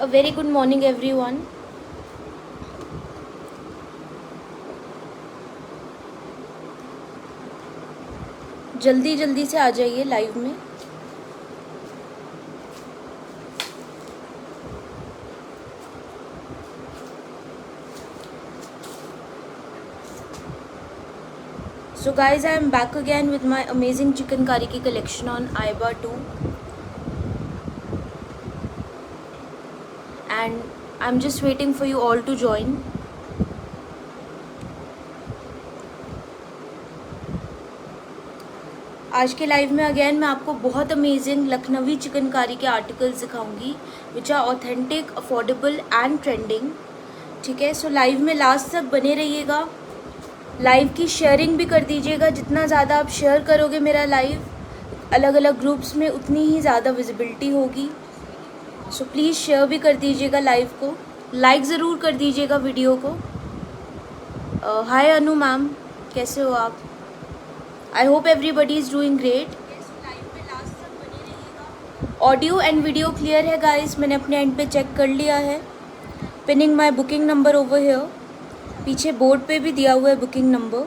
A very good morning everyone. जल्दी जल्दी से आ जाइए लाइव में. So guys, I am back again with my amazing chicken curry की collection on Aiba 2 and I'm just waiting for you all to join. आज के live में again मैं आपको बहुत अमेजिंग लखनवी चिकनकारी के आर्टिकल्स दिखाऊंगी which are authentic, affordable and trending. ठीक है, सो लाइव में लास्ट तक बने रहिएगा. लाइव की शेयरिंग भी कर दीजिएगा. जितना ज़्यादा आप शेयर करोगे मेरा लाइव अलग अलग ग्रुप्स में उतनी ही ज़्यादा विजिबिलिटी होगी. सो प्लीज़ शेयर भी कर दीजिएगा लाइव को. लाइक ज़रूर कर दीजिएगा वीडियो को. हाय अनु मैम, कैसे हो आप? I hope everybody is doing great. Audio and video clear है गाइस. मैंने अपने एंड पे चेक कर लिया है. Pinning my booking number over here. पीछे बोर्ड पे भी दिया हुआ है बुकिंग नंबर.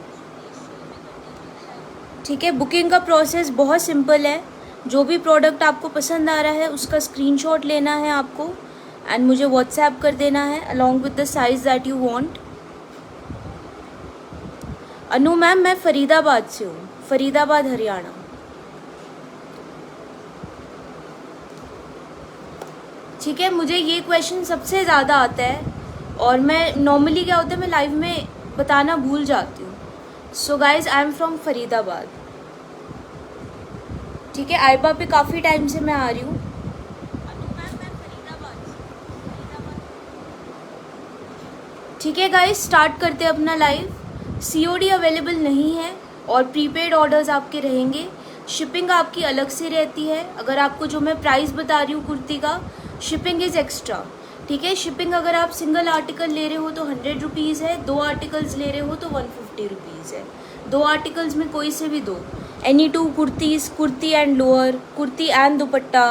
ठीक है, बुकिंग का प्रोसेस बहुत सिंपल है. जो भी प्रोडक्ट आपको पसंद आ रहा है उसका स्क्रीनशॉट लेना है आपको एंड मुझे व्हाट्सएप कर देना है along with the size that you want. Anu ma'am, मैं फरीदाबाद से हूँ, फरीदाबाद हरियाणा. ठीक है, मुझे ये क्वेश्चन सबसे ज़्यादा आता है और मैं नॉर्मली क्या होता है मैं लाइव में बताना भूल जाती हूँ. So guys, I am from Faridabad. ठीक है, आइबा पे काफ़ी टाइम से मैं आ रही हूँ. ठीक है गाइज, स्टार्ट करते हैं अपना लाइव. COD अवेलेबल नहीं है और प्रीपेड ऑर्डर्स आपके रहेंगे. शिपिंग आपकी अलग से रहती है. अगर आपको जो मैं प्राइस बता रही हूँ कुर्ती का, शिपिंग इज़ एक्स्ट्रा. ठीक है, शिपिंग अगर आप सिंगल आर्टिकल ले रहे हो तो 100 रुपीज़ है. 2 आर्टिकल्स ले रहे हो तो 150 रुपीज़ है. 2 आर्टिकल्स में कोई से भी दो. Any 2 kurtis, kurti and lower, kurti and दुपट्टा.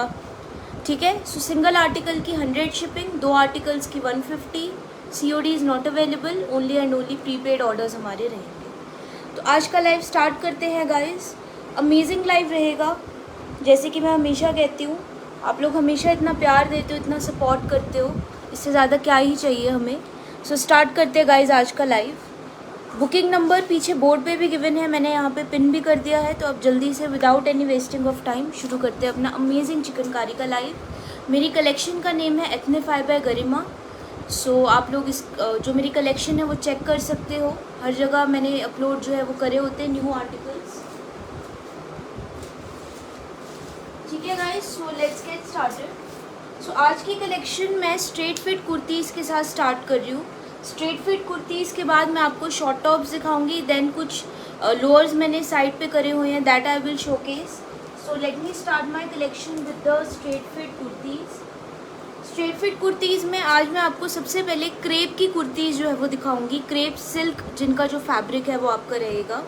ठीक है, सो सिंगल आर्टिकल की 100 शिपिंग, 2 आर्टिकल्स की 150. COD is not available. Only and only prepaid orders हमारे रहेंगे. तो आज का लाइव स्टार्ट करते हैं गाइस. अमेजिंग लाइव रहेगा. जैसे कि मैं हमेशा कहती हूँ, आप लोग हमेशा इतना प्यार देते हो, इतना सपोर्ट करते हो, इससे ज़्यादा क्या ही चाहिए हमें. सो स्टार्ट करते हैं गाइस आज का लाइव. बुकिंग नंबर पीछे बोर्ड पे भी गिवन है, मैंने यहाँ पे पिन भी कर दिया है. तो अब जल्दी से without any wasting of time शुरू करते हैं अपना अमेजिंग चिकनकारी का लाइव. मेरी कलेक्शन का नेम है एथनिफाई बाय गरिमा. सो आप लोग इस जो मेरी कलेक्शन है वो चेक कर सकते हो. हर जगह मैंने अपलोड जो है वो करे होते हैं न्यू आर्टिकल्स. ठीक है guys, so let's get started. So आज की कलेक्शन मैं स्ट्रेट फिट कुर्तीज़ के साथ स्टार्ट कर रही हूँ. स्ट्रेट फिट कुर्तीज़ के बाद मैं आपको शॉर्ट टॉप्स दिखाऊंगी. देन कुछ लोअर्स मैंने साइड पे करे हुए हैं, that I will showcase. So let me start my collection with the straight fit kurtis. Straight fit kurtis में आज मैं आपको सबसे पहले क्रेप की कुर्तीज़ जो है वो दिखाऊंगी. क्रेप सिल्क जिनका जो फैब्रिक है वो आपका रहेगा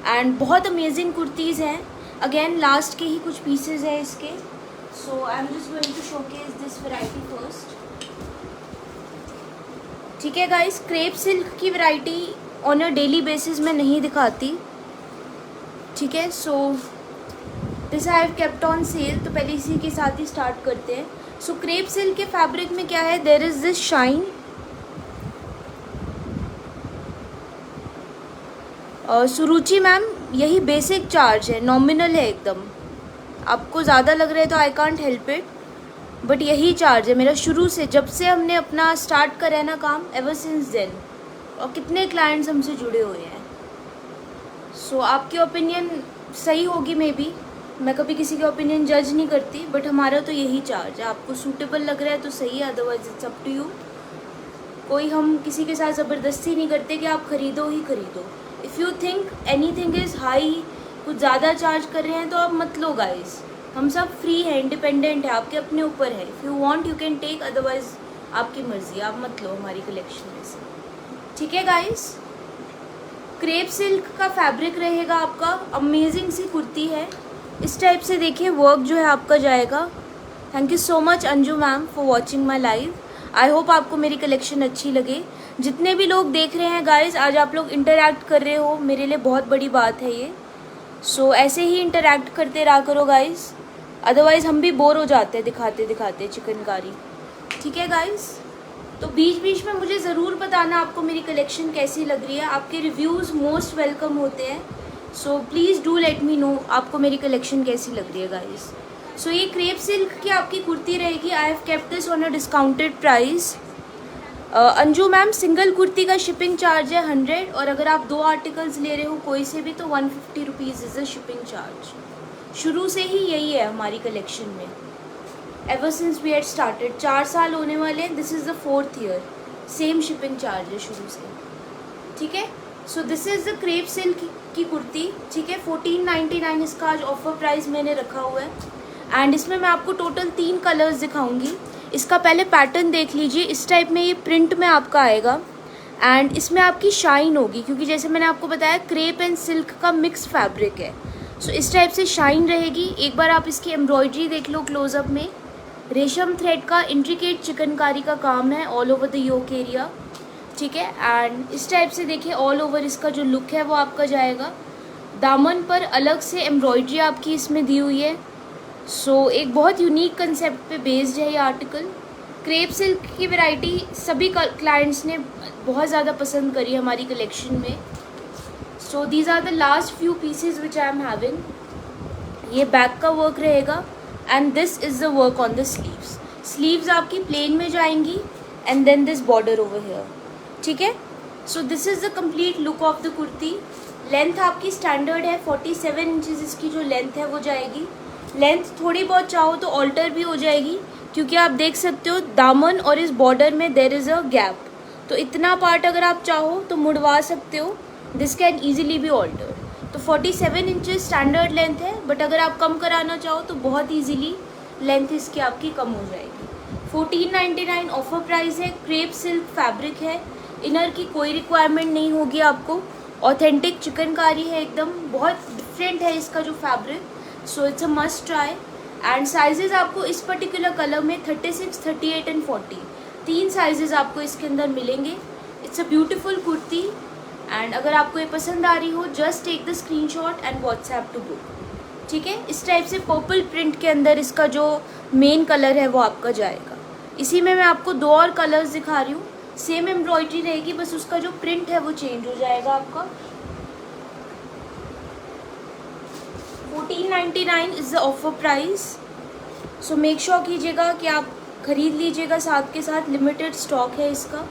एंड बहुत अमेजिंग कुर्तीज़ हैं. अगेन लास्ट के ही कुछ पीसेज हैं इसके. So I am just going to showcase this variety first. ठीक है गाइस, क्रेप सिल्क की variety on a daily basis में नहीं दिखाती. ठीक है, so this I have kept on sale. तो पहले इसी के साथ ही स्टार्ट करते हैं. सो क्रेप सिल्क के फैब्रिक में क्या है, there is this shine. Suruchi ma'am, यही बेसिक चार्ज है, नॉमिनल है एकदम. आपको ज़्यादा लग रहा है तो I can't help it, but यही चार्ज है मेरा शुरू से, जब से हमने अपना स्टार्ट करा है ना काम, एवर सिंस देन. और कितने क्लाइंट्स हमसे जुड़े हुए हैं. सो आपकी ओपिनियन सही होगी मे बी. मैं कभी किसी की ओपिनियन जज नहीं करती, बट हमारा तो यही चार्ज है. आपको सूटेबल लग रहा है तो सही है, otherwise it's up to you. कोई हम किसी के साथ ज़बरदस्ती नहीं करते कि आप ख़रीदो ही ख़रीदो. If you think anything is high, कुछ ज़्यादा चार्ज कर रहे हैं तो आप मत लो गाइस. हम सब फ्री हैं, इंडिपेंडेंट है, आपके अपने ऊपर है. If you want you can take, otherwise आपकी मर्ज़ी, आप मत लो हमारी कलेक्शन में से. ठीक है गाइस, क्रेप सिल्क का फैब्रिक रहेगा आपका. अमेजिंग सी कुर्ती है. इस टाइप से देखिए वर्क जो है आपका जाएगा. Thank you so much Anju ma'am for watching my live. I hope आपको मेरी कलेक्शन अच्छी लगे। जितने भी लोग देख रहे हैं गाइज, आज आप लोग इंटरैक्ट कर रहे हो, मेरे लिए बहुत बड़ी बात है ये। सो ऐसे ही इंटरैक्ट करते रहा करो गाइज, अदरवाइज़ हम भी बोर हो जाते हैं दिखाते दिखाते चिकनकारी। ठीक है गाइज, तो बीच बीच में मुझे ज़रूर बताना आपको मेरी कलेक्शन कैसी लग रही है। आपके रिव्यूज़ मोस्ट वेलकम होते हैं। So please do let me no आपको मेरी कलेक्शन कैसी लग रही है गाइज। सो ये क्रेप सिल्क की आपकी कुर्ती रहेगी। आई have kept this on a discounted price. Anju ma'am, single kurti का शिपिंग चार्ज है 100, और अगर आप 2 आर्टिकल्स ले रहे हो कोई से भी तो 150 rupees is a shipping charge. शुरू से ही यही है हमारी कलेक्शन में, ever since we had started. 4 साल होने वाले हैं, this is the 4th year, same shipping charge है शुरू से। ठीक है, so this is the crepe silk की कुर्ती। ठीक है, 1499 इसका आज ऑफर प्राइस मैंने रखा हुआ है। एंड इसमें मैं आपको टोटल 3 कलर्स दिखाऊंगी। इसका पहले पैटर्न देख लीजिए, इस टाइप में ये प्रिंट में आपका आएगा। एंड इसमें आपकी शाइन होगी, क्योंकि जैसे मैंने आपको बताया क्रेप एंड सिल्क का मिक्स फैब्रिक है। सो इस टाइप से शाइन रहेगी। एक बार आप इसकी एम्ब्रॉयडरी देख लो क्लोजअप में। रेशम थ्रेड का इंट्रिकेट चिकनकारी का काम है all over the yoke area. ठीक है, एंड इस टाइप से देखिए ऑल ओवर इसका जो लुक है वो आपका जाएगा। दामन पर अलग से एम्ब्रॉयडरी आपकी इसमें दी हुई है। सो एक बहुत यूनिक कंसेप्ट पे बेस्ड है ये आर्टिकल। क्रेप सिल्क की वैरायटी सभी क्लाइंट्स ने बहुत ज़्यादा पसंद करी हमारी कलेक्शन में। So these are the last few pieces which I am having. ये बैक का वर्क रहेगा and this is the work on the sleeves. Sleeves आपकी प्लेन में जाएंगी and then this border over here. ठीक है, so this is the complete look of the kurti. Length आपकी standard है, 47 इंचज़ इसकी जो लेंथ है वो जाएगी। लेंथ थोड़ी बहुत चाहो तो ऑल्टर भी हो जाएगी, क्योंकि आप देख सकते हो दामन और इस बॉर्डर में देर इज़ अ गैप, तो इतना पार्ट अगर आप चाहो तो मुड़वा सकते हो। This can easily be alter. तो 47 इंचेस स्टैंडर्ड लेंथ है, बट अगर आप कम कराना चाहो तो बहुत ईजिली लेंथ इसकी आपकी कम हो जाएगी। 1499 ऑफर प्राइस है। क्रेप सिल्क फैब्रिक है, इनर की कोई रिक्वायरमेंट नहीं होगी आपको। ऑथेंटिक चिकनकारी है एकदम, बहुत डिफरेंट है इसका जो fabric. So it's a must try. And sizes आपको इस पर्टिकुलर कलर में 36, 38 एंड 40 3 साइजेस आपको इसके अंदर मिलेंगे। It's a beautiful kurti. And अगर आपको ये पसंद आ रही हो, just take the screenshot and WhatsApp to book. ठीक है, इस टाइप से पर्पल प्रिंट के अंदर इसका जो मेन कलर है वो आपका जाएगा। इसी में मैं आपको 2 और कलर्स दिखा रही हूँ। सेम एम्ब्रॉयडरी रहेगी, बस उसका जो प्रिंट है वो चेंज हो जाएगा आपका। 1499 is the offer price. So make sure कीजिएगा कि आप ख़रीद लीजिएगा, साथ के साथ लिमिटेड स्टॉक है इसका।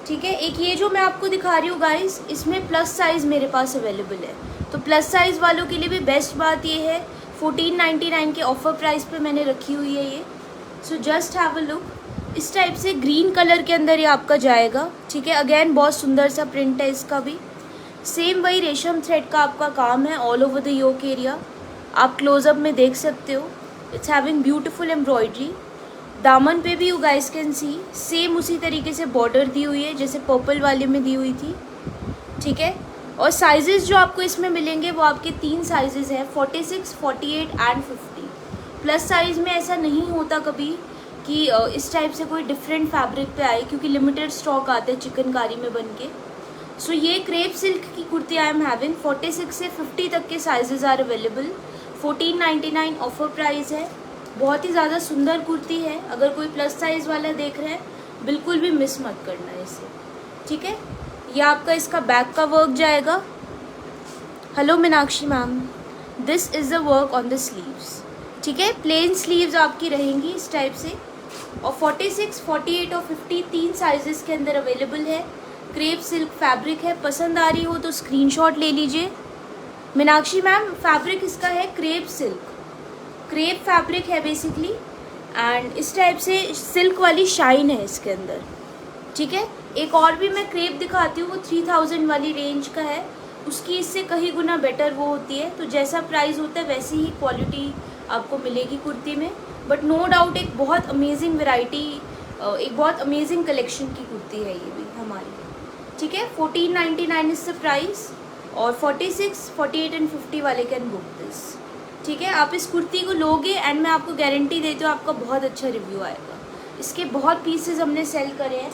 ठीक है, एक ये जो मैं आपको दिखा रही हूँ गाइस, इसमें प्लस साइज़ मेरे पास अवेलेबल है, तो प्लस साइज़ वालों के लिए भी बेस्ट बात ये है 1499 के ऑफर प्राइस पे मैंने रखी हुई है ये। So just have a look. इस टाइप से ग्रीन कलर के अंदर ये आपका जाएगा। ठीक है, अगेन बहुत सुंदर सा प्रिंट है इसका भी। सेम वही रेशम थ्रेड का आपका काम है all over the yoke area. आप क्लोजअप में देख सकते हो, इट्स हैविंग ब्यूटीफुल एम्ब्रॉयडरी। दामन पे भी you guys can see same उसी तरीके से बॉर्डर दी हुई है जैसे पर्पल वाले में दी हुई थी। ठीक है, और साइजेस जो आपको इसमें मिलेंगे वो आपके 3 साइजेस हैं, 46, 48 एंड 50। प्लस साइज़ में ऐसा नहीं होता कभी कि इस टाइप से कोई डिफरेंट फैब्रिक पे आए, क्योंकि लिमिटेड स्टॉक आते हैं चिकनकारी में बन के। सो ये क्रेप सिल्क की कुर्ती आई एम हैविंग। 46 से 50 तक के sizes are available. 1499 offer price है। बहुत ही ज़्यादा सुंदर कुर्ती है। अगर कोई प्लस साइज़ वाला देख रहे हैं, बिल्कुल भी मिस मत करना है इसे। ठीक है, ये आपका इसका बैक का वर्क जाएगा। Hello Meenakshi ma'am, this is the work on the sleeves. ठीक है, प्लेन स्लीव्स आपकी रहेंगी इस टाइप से, और 46, 48 और 50 3 साइजेस के अंदर अवेलेबल है। क्रेप सिल्क फैब्रिक है, पसंद आ रही हो तो स्क्रीनशॉट ले लीजिए। मीनाक्षी मैम, फैब्रिक इसका है क्रेप सिल्क, क्रेप फैब्रिक है बेसिकली। एंड इस टाइप से सिल्क वाली शाइन है इसके अंदर। ठीक है, एक और भी मैं क्रेप दिखाती हूँ, वो 3000 वाली रेंज का है। उसकी इससे कहीं गुना बेटर वो होती है, तो जैसा प्राइस होता है वैसी ही क्वालिटी आपको मिलेगी कुर्ती में। बट नो डाउट एक बहुत अमेजिंग वैरायटी, एक बहुत अमेजिंग कलेक्शन की कुर्ती है ये भी हमारी। ठीक है, 1499 इज द प्राइस, और 46, 48 एंड 50 वाले कैन बुक दिस। ठीक है, आप इस कुर्ती को लोगे एंड मैं आपको गारंटी देती हूँ आपका बहुत अच्छा रिव्यू आएगा। इसके बहुत पीसेस हमने सेल करे हैं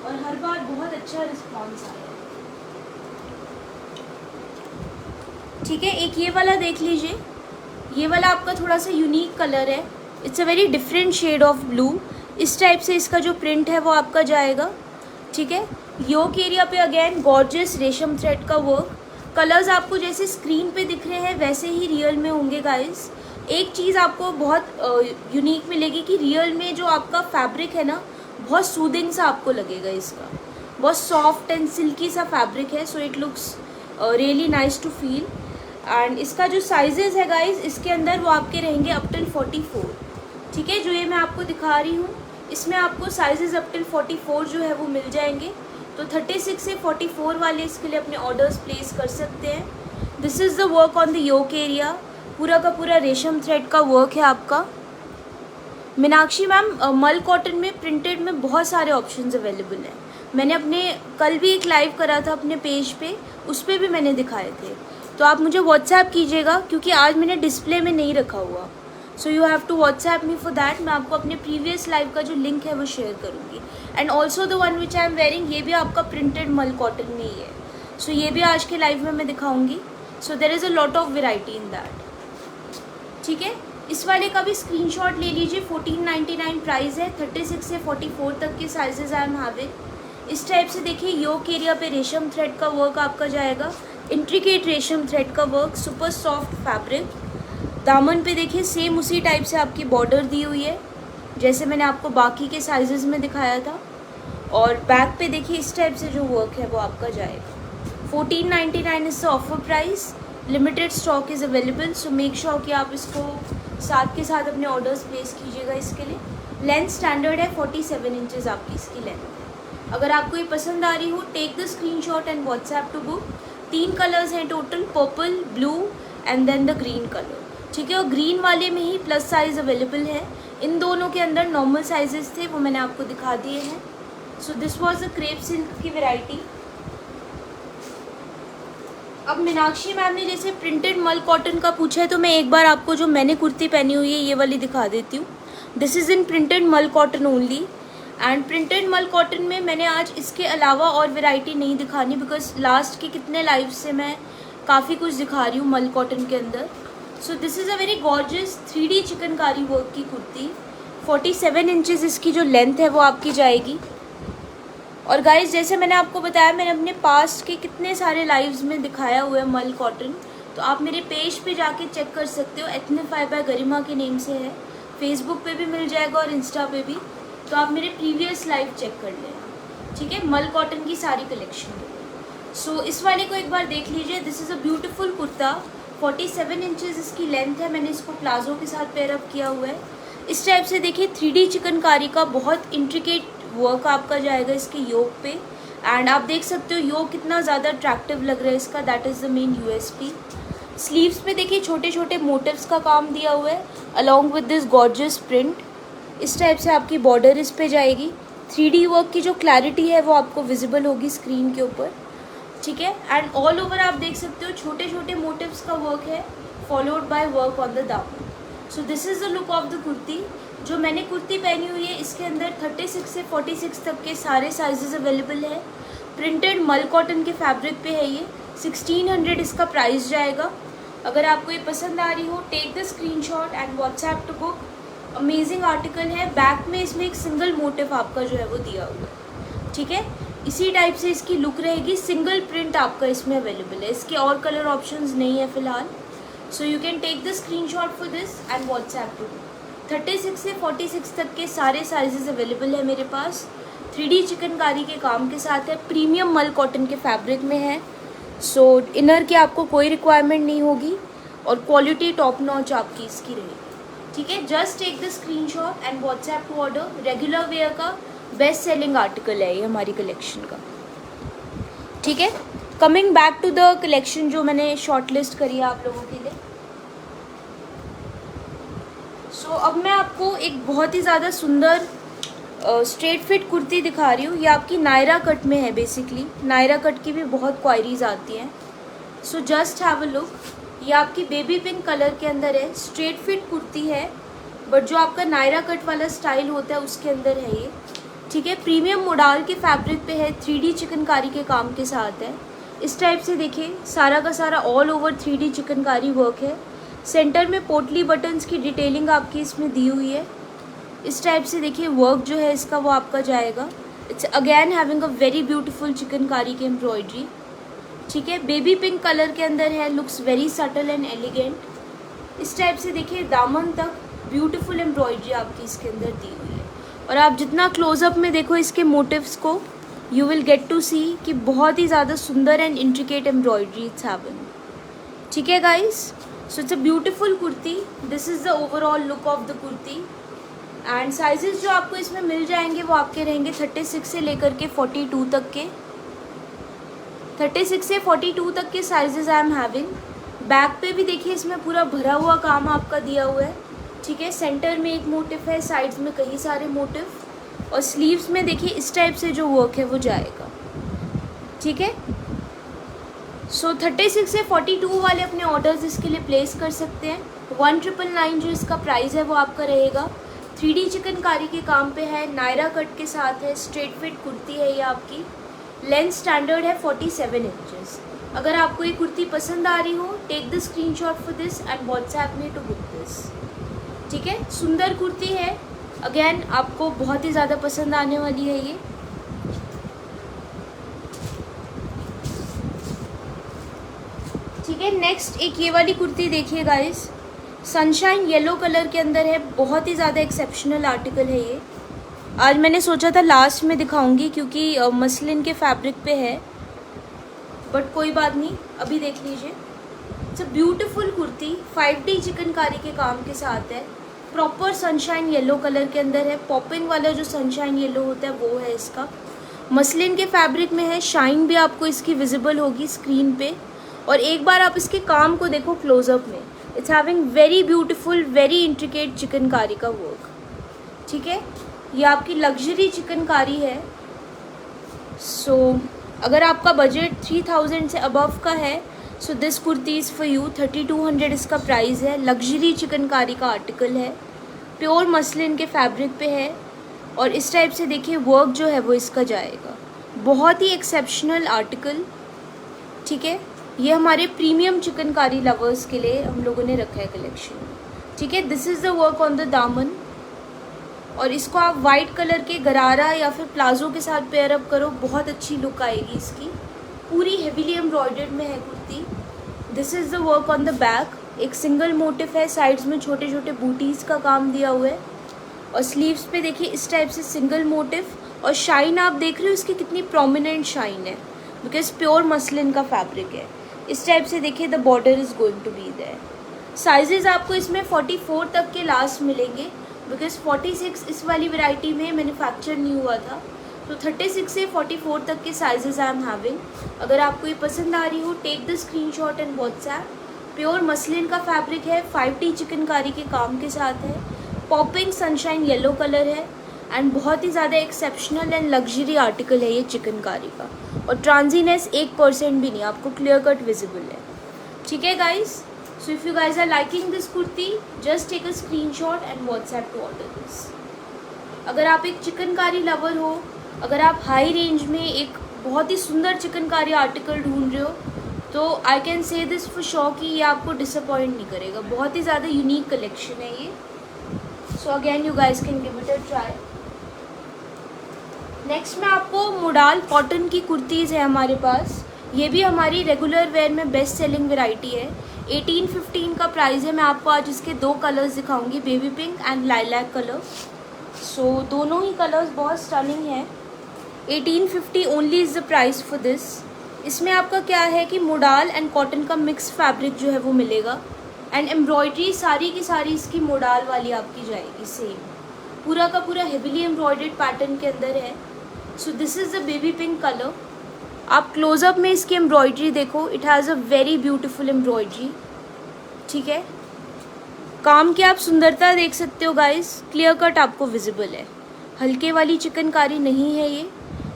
और हर बार बहुत अच्छा रिस्पॉन्स आया है। ठीक है, एक ये वाला देख लीजिए, ये वाला आपका थोड़ा सा यूनिक कलर है। It's a very different shade of blue. इस टाइप से इसका जो प्रिंट है वो आपका जाएगा। ठीक है, योक एरिया पे अगेन गॉर्जियस रेशम थ्रेड का वर्क। कलर्स आपको जैसे स्क्रीन पे दिख रहे हैं वैसे ही रियल में होंगे गाइस। एक चीज़ आपको बहुत यूनिक मिलेगी कि रियल में जो आपका फैब्रिक है ना, बहुत सूदिंग सा आपको लगेगा। इसका बहुत सॉफ्ट एंड सिल्की सा फैब्रिक है, so it looks really nice to feel. And इसका जो साइजेस है गाइस, इसके अंदर वो आपके रहेंगे अप टिल 44। ठीक है, जो ये मैं आपको दिखा रही हूँ इसमें आपको साइजेस अप टिल 44 जो है वो मिल जाएंगे। तो 36 से 44 वाले इसके लिए अपने ऑर्डर्स प्लेस कर सकते हैं। This is the work on the yoke area. पूरा का पूरा रेशम थ्रेड का वर्क है आपका। मीनाक्षी मैम, मल कॉटन में प्रिंटेड में बहुत सारे ऑप्शंस अवेलेबल हैं। मैंने अपने कल भी एक लाइव करा था अपने पेज पे, उस पर भी मैंने दिखाए थे। तो आप मुझे व्हाट्सएप कीजिएगा क्योंकि आज मैंने डिस्प्ले में नहीं रखा हुआ। So you have to WhatsApp me for that. मैं आपको अपने प्रीवियस लाइव का जो लिंक है वो शेयर करूँगी। And also the one which I am wearing, ये भी आपका प्रिंटेड मल कॉटन में ही है। सो ये भी आज के लाइव में मैं दिखाऊंगी। So there is a lot of variety in that. ठीक है, इस वाले का भी स्क्रीनशॉट ले लीजिए। 1499 प्राइस है। 36 से 44 तक के साइजेस आई एम हैविंग। इस टाइप से देखिए, योक एरिया पे रेशम थ्रेड का वर्क आपका जाएगा। इंट्रिकेट रेशम थ्रेड का वर्क, सुपर सॉफ्ट फैब्रिक। दामन पे देखिए सेम उसी टाइप से आपकी बॉर्डर दी हुई है जैसे मैंने आपको बाकी के साइजेस में दिखाया था। और बैक पे देखिए इस टाइप से जो वर्क है वो आपका जाएगा। 1499 is the offer price. Limited stock is available, so make sure कि आप इसको साथ के साथ अपने ऑर्डर्स प्लेस कीजिएगा। इसके लिए लेंथ स्टैंडर्ड है 47 इंचज़ आपकी इसकी लेंथ है। अगर आपको ये पसंद आ रही हो, take the screenshot and WhatsApp to book. 3 colours हैं total, purple, blue and then the green colour. ठीक है, और ग्रीन वाले में ही प्लस साइज़ अवेलेबल है। इन दोनों के अंदर नॉर्मल साइजेस थे, वो मैंने आपको दिखा दिए हैं। So this was the crepe silk की वैरायटी। अब मीनाक्षी मैम ने जैसे प्रिंटेड मल कॉटन का पूछा है, तो मैं एक बार आपको जो मैंने कुर्ती पहनी हुई है ये वाली दिखा देती हूँ। दिस इज़ इन प्रिंटेड मल कॉटन ओनली। एंड प्रिंटेड मल कॉटन में मैंने आज इसके अलावा और वैरायटी नहीं दिखानी, बिकॉज लास्ट के कितने लाइव से मैं काफ़ी कुछ दिखा रही हूँ मल कॉटन के अंदर। सो this is a very gorgeous 3D chikankari work की कुर्ती। 47 इंचज़ इसकी जो लेंथ है वो आपकी जाएगी। और गाइस, जैसे मैंने आपको बताया, मैंने अपने पास्ट के कितने सारे लाइव्स में दिखाया हुआ है मल कॉटन, तो आप मेरे पेज पे जाके चेक कर सकते हो। एथनिफाई बाय गरिमा के नेम से है, फेसबुक पे भी मिल जाएगा और इंस्टा पे भी। तो आप मेरे प्रीवियस लाइव चेक कर लेना। ठीक है, मल कॉटन की सारी कलेक्शन है। सो इस वाले को एक बार देख लीजिए। This is a beautiful kurta. 47 inches इसकी लेंथ है। मैंने इसको प्लाजो के साथ पेयर अप किया हुआ है। इस टाइप से देखिए 3D चिकनकारी का बहुत इंट्रिकेट वर्क आपका जाएगा इसके योक पे। एंड आप देख सकते हो योक कितना ज़्यादा अट्रैक्टिव लग रहा है इसका। That is the main USP. Sleeves पे देखिए छोटे छोटे मोटिव्स का काम दिया हुआ है along with this gorgeous print. इस टाइप से आपकी बॉर्डर इस पे जाएगी। 3D वर्क की जो क्लैरिटी है वो आपको विजिबल होगी स्क्रीन के ऊपर। ठीक है, एंड ऑल ओवर आप देख सकते हो छोटे छोटे मोटिव्स का वर्क है, followed by work on the दामन। So this is the look of the kurti. जो मैंने कुर्ती पहनी हुई है इसके अंदर 36 से 46 तक के सारे साइजेस अवेलेबल है। प्रिंटेड मल कॉटन के फैब्रिक पे है ये। 1600 इसका प्राइस जाएगा। अगर आपको ये पसंद आ रही हो, take the screenshot and WhatsApp to book. Amazing article है। बैक में इसमें एक सिंगल मोटिव आपका जो है वो दिया हुआ है। ठीक है, इसी टाइप से इसकी लुक रहेगी। सिंगल प्रिंट आपका इसमें अवेलेबल है। इसके और कलर ऑप्शंस नहीं है फिलहाल। So you can take the screenshot for this and WhatsApp to book. 36 से 46 तक के सारे साइजेस अवेलेबल है मेरे पास। 3D चिकनकारी के काम के साथ है। प्रीमियम मल कॉटन के फैब्रिक में है। सो इनर की आपको कोई रिक्वायरमेंट नहीं होगी और क्वालिटी टॉप नॉच आपकी इसकी रहेगी। ठीक है, just take the screenshot and WhatsApp to order. Regular wear का बेस्ट सेलिंग आर्टिकल है ये हमारी कलेक्शन का। ठीक है, coming back to the collection जो मैंने शॉर्ट लिस्ट करी है आप लोगों के लिए। सो अब मैं आपको एक बहुत ही ज़्यादा सुंदर स्ट्रेट फिट कुर्ती दिखा रही हूँ। ये आपकी नायरा कट में है। बेसिकली नायरा कट की भी बहुत क्वायरीज आती हैं। सो जस्ट हैव अ लुक। ये आपकी बेबी पिंक कलर के अंदर है, स्ट्रेट फिट कुर्ती है, बट जो आपका नायरा कट वाला स्टाइल होता है उसके अंदर है ये, ठीक है। प्रीमियम मोडाल के फैब्रिक पे है, 3D चिकनकारी के काम के साथ है। इस टाइप से देखिए सारा का सारा all over 3D chikankari work है। सेंटर में पोटली बटन्स की डिटेलिंग आपकी इसमें दी हुई है। इस टाइप से देखिए वर्क जो है इसका वो आपका जाएगा। It's again having a very beautiful chikankari की एम्ब्रॉयडरी, ठीक है। बेबी पिंक कलर के अंदर है, looks very subtle and elegant. इस टाइप से देखिए दामन तक ब्यूटीफुल एम्ब्रॉयडरी आपकी इसके अंदर दी हुई है। और आप जितना क्लोजअप में देखो इसके मोटिव्स को, यू विल गेट टू सी कि बहुत ही ज़्यादा सुंदर and intricate embroidery it's having, ठीक है guys. So it's a beautiful kurti. This is the overall look of the kurti. And sizes जो आपको इसमें मिल जाएंगे वो आपके रहेंगे 36 से लेकर के 42 तक के। 36 से 42 तक के sizes I am having. Back पे भी देखिए इसमें पूरा भरा हुआ काम आपका दिया हुआ है, ठीक है। सेंटर में एक मोटिव है, साइड्स में कई सारे मोटिव, और स्लीव्स में देखिए इस टाइप से जो वर्क है वो जाएगा, ठीक है। सो 36 से 42 वाले अपने ऑर्डर्स इसके लिए प्लेस कर सकते हैं। 1999 जो इसका प्राइस है वो आपका रहेगा। 3D चिकनकारी के काम पे है, नायरा कट के साथ है, स्ट्रेट फिट कुर्ती है ये आपकी। लेंथ स्टैंडर्ड है 47 इंचेस। अगर आपको ये कुर्ती पसंद आ रही हो, take the screenshot for this and WhatsApp me to book this, ठीक है। सुंदर कुर्ती है, अगेन आपको बहुत ही ज़्यादा पसंद आने वाली है ये। ठीक है, नेक्स्ट एक ये वाली कुर्ती देखिए गाइस, सनशाइन येलो कलर के अंदर है, बहुत ही ज़्यादा एक्सेप्शनल आर्टिकल है ये। आज मैंने सोचा था लास्ट में दिखाऊंगी क्योंकि मसलिन के फैब्रिक पे है, बट कोई बात नहीं, अभी देख लीजिए। It's a beautiful kurti, 5D chikankari के काम के साथ है। प्रॉपर सनशाइन येलो कलर के अंदर है, पॉपिंग वाला जो सनशाइन येलो होता है वो है इसका। मसलिन के फैब्रिक में है, शाइन भी आपको इसकी विजिबल होगी स्क्रीन पे। और एक बार आप इसके काम को देखो क्लोजअप में, it's having very beautiful very intricate chikankari का वर्क, ठीक है। ये आपकी लग्जरी चिकनकारी है। सो अगर आपका बजट 3000 से अबव का है, so this kurti is for you. 3200 इसका प्राइस है। लग्जरी चिकनकारी का आर्टिकल है, प्योर मसलिन के फैब्रिक पे है, और इस टाइप से देखिए वर्क जो है वो इसका जाएगा। बहुत ही एक्सेप्शनल आर्टिकल, ठीक है। ये हमारे प्रीमियम चिकनकारी लवर्स के लिए हम लोगों ने रखा है कलेक्शन, ठीक है। This is the work on the दामन, और इसको आप वाइट कलर के गरारा या फिर प्लाजो के साथ पेयर अप करो, बहुत अच्छी लुक आएगी इसकी। पूरी हेवीली एम्ब्रॉयडर्ड में है kurti. This is the work on the back, एक सिंगल मोटिव है, साइड्स में छोटे छोटे बूटीज़ का काम दिया हुआ है, और स्लीव्स पे देखिए इस टाइप से सिंगल मोटिव। और शाइन आप देख रहे हो इसकी कितनी प्रोमिनेंट शाइन है, बिकॉज प्योर मसलिन का फैब्रिक है। इस टाइप से देखिए the border is going to be there. Sizes आपको इसमें 44 तक के लास्ट मिलेंगे, बिकॉज 46 इस वाली वैरायटी में मैन्युफैक्चर नहीं हुआ था। तो 36 से 44 तक के साइजेस आई एम हैविंग। अगर आपको ये पसंद आ रही हो, take the screenshot and WhatsApp. Pure muslin का फैब्रिक है, 5D चिकनकारी के काम के साथ है, पॉपिंग सनशाइन येलो कलर है, एंड बहुत ही ज़्यादा एक्सेप्शनल एंड लग्जरी आर्टिकल है ये चिकनकारी का। और ट्रांजीनेस 1% भी नहीं, आपको क्लियर कट विजिबल है, ठीक है guys. So if you guys are liking this kurti, just take a screenshot and WhatsApp to order this. अगर आप एक चिकनकारी लवर हो, अगर आप हाई रेंज में एक बहुत ही सुंदर चिकनकारी आर्टिकल ढूंढ रहे हो, तो I can say this for sure कि ये आपको डिसअपॉइंट नहीं करेगा। बहुत ही ज़्यादा यूनिक कलेक्शन है ये। सो again you guys can give it a try. Next में आपको मोडाल कॉटन की कुर्तीज़ है हमारे पास। ये भी हमारी रेगुलर वेयर में बेस्ट सेलिंग वैरायटी है। 1815 का प्राइस है। मैं आपको आज इसके 2 कलर्स दिखाऊंगी, baby pink and lilac colour. So दोनों ही कलर्स बहुत स्टनिंग है। 1850 only is the price for this. इसमें आपका क्या है कि मोडाल एंड कॉटन का मिक्स फैब्रिक जो है वो मिलेगा, एंड एम्ब्रॉयडरी सारी की सारी इसकी मोडाल वाली आपकी जाएगी सेम। पूरा का पूरा हेवीली एम्ब्रॉयडर्ड पैटर्न के अंदर है। So this is the baby pink colour. आप क्लोजअप में इसकी एम्ब्रॉयडरी देखो, it has a very beautiful embroidery, ठीक है। काम की आप सुंदरता देख सकते हो गाइस, क्लियर कट आपको विजिबल है। हल्के वाली चिकनकारी नहीं है ये।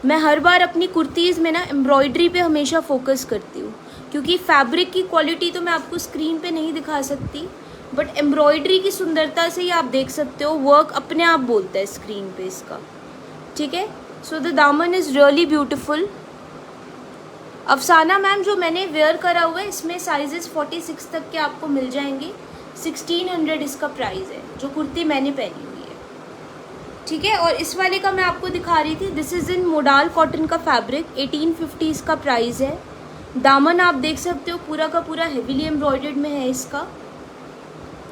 मैं हर बार अपनी कुर्तीज़ में ना एम्ब्रॉयडरी पे हमेशा फोकस करती हूँ, क्योंकि फैब्रिक की क्वालिटी तो मैं आपको स्क्रीन पे नहीं दिखा सकती, बट एम्ब्रॉयडरी की सुंदरता से ही आप देख सकते हो, वर्क अपने आप बोलता है स्क्रीन पे इसका, ठीक है। सो द दामन इज़ रियली ब्यूटिफुल। अफसाना मैम जो मैंने वेयर करा हुआ है इसमें साइजेस 46 तक के आपको मिल जाएंगे। 1600 इसका प्राइस है जो कुर्ती मैंने पहनी हुई है, ठीक है। और इस वाले का मैं आपको दिखा रही थी, this is in modal cotton का फैब्रिक, 1850 इसका प्राइस है। दामन आप देख सकते हो पूरा का पूरा हेवीली एम्ब्रॉयडर्ड में है इसका,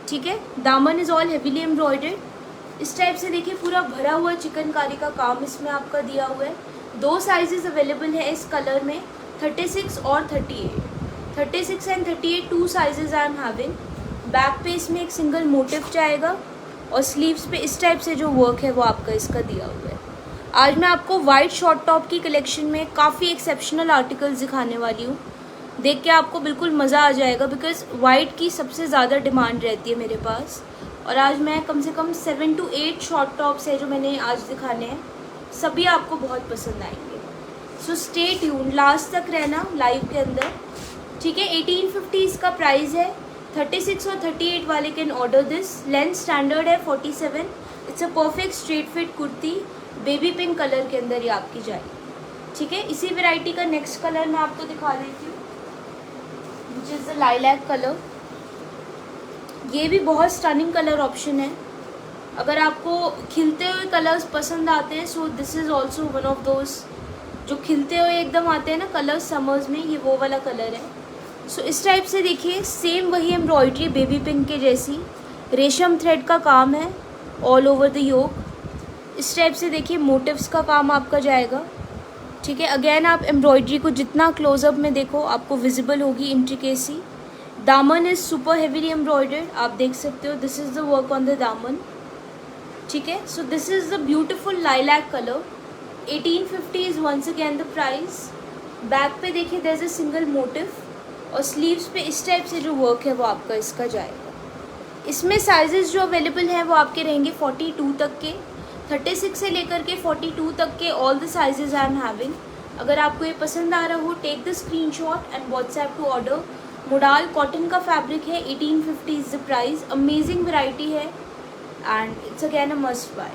ठीक है। दामन इज़ ऑल हेवीली एम्ब्रॉयडर्ड। इस टाइप से देखिए पूरा भरा हुआ चिकनकारी का काम इसमें आपका दिया हुआ है। 2 साइजेस अवेलेबल है इस कलर में, 36 और 38। 36 and 38 2 sizes I am having. Back पे इसमें एक सिंगल मोटिव जाएगा और स्लीव्स पे इस टाइप से जो वर्क है वो आपका इसका दिया हुआ है। आज मैं आपको वाइट शॉर्ट टॉप की कलेक्शन में काफ़ी एक्सेप्शनल आर्टिकल्स दिखाने वाली हूँ। देख के आपको बिल्कुल मज़ा आ जाएगा, बिकॉज वाइट की सबसे ज़्यादा डिमांड रहती है मेरे पास। और आज मैं कम से कम 7 to 8 शॉर्ट टॉप्स है जो मैंने आज दिखाने हैं, सभी आपको बहुत पसंद आएंगे। सो स्टे ट्यून, लास्ट तक रहना लाइव के अंदर, ठीक है। 1850 इसका प्राइस है। 36 और 38 वाले can order this. Length standard है 47। It's a perfect straight fit kurti, baby pink colour के अंदर ये आपकी जाएगी, ठीक है। इसी वेराइटी का नेक्स्ट कलर मैं आपको दिखा देती हूँ, which is the lilac colour. ये भी बहुत स्टनिंग कलर ऑप्शन है। अगर आपको खिलते हुए कलर्स पसंद आते हैं, सो this is also one of those जो खिलते हुए एकदम आते हैं ना कलर्स समर्स में, ये वो वाला कलर है। सो इस टाइप से देखिए सेम वही एम्ब्रॉयडरी बेबी पिंक के जैसी, रेशम थ्रेड का काम है ऑल ओवर द योक। इस टाइप से देखिए मोटिव्स का काम आपका जाएगा, ठीक है। अगेन आप एम्ब्रॉयडरी को जितना क्लोजअप में देखो आपको विजिबल होगी इंट्रिकेसी। दामन इज़ सुपर हेवीली एम्ब्रॉयडर्ड, आप देख सकते हो, this is the work on the दामन, ठीक है। So this is the beautiful lilac colour. 1850 is once again the price. Back पे देखिए there is a single motif और स्लीव्स पे इस टाइप से जो वर्क है वो आपका इसका जाएगा। इसमें साइजेस जो अवेलेबल हैं वो आपके रहेंगे 42 तक के, 36 से लेकर के 42 तक के all the sizes I am having. अगर आपको ये पसंद आ रहा हो, take the screenshot and WhatsApp to order. Modal cotton का फैब्रिक है, 1850 is the price. Amazing variety है and it's again a must buy,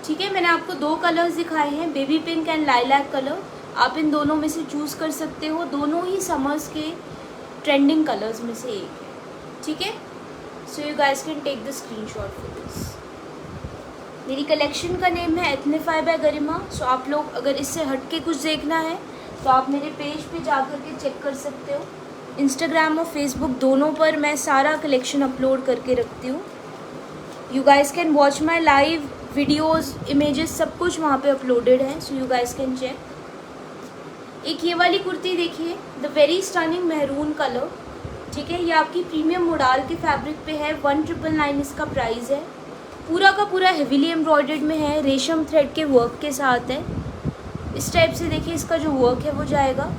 ठीक है। मैंने आपको 2 कलर्स दिखाए हैं, baby pink and lilac colour. आप इन दोनों में से चूज़ कर सकते हो, दोनों ही समर्स के ट्रेंडिंग कलर्स में से एक है, ठीक है। So you guys can take the screenshot for this. मेरी कलेक्शन का नेम है एथनिफाई बाय गरिमा। सो आप लोग अगर इससे हट के कुछ देखना है तो आप मेरे पेज पे जा कर के चेक कर सकते हो। इंस्टाग्राम और फेसबुक दोनों पर मैं सारा कलेक्शन अपलोड करके रखती हूँ। You guys can watch my live videos, images, सब कुछ वहाँ पे अपलोडेड है, so you guys can check. एक ये वाली कुर्ती देखिए, the very stunning maroon colour, ठीक है। ये आपकी प्रीमियम मोडाल के फैब्रिक पे है, 1999 इसका प्राइस है। पूरा का पूरा हेवीली एम्ब्रॉयडर्ड में है, रेशम थ्रेड के वर्क के साथ है। इस टाइप से देखिए इसका जो वर्क है वो जाएगा,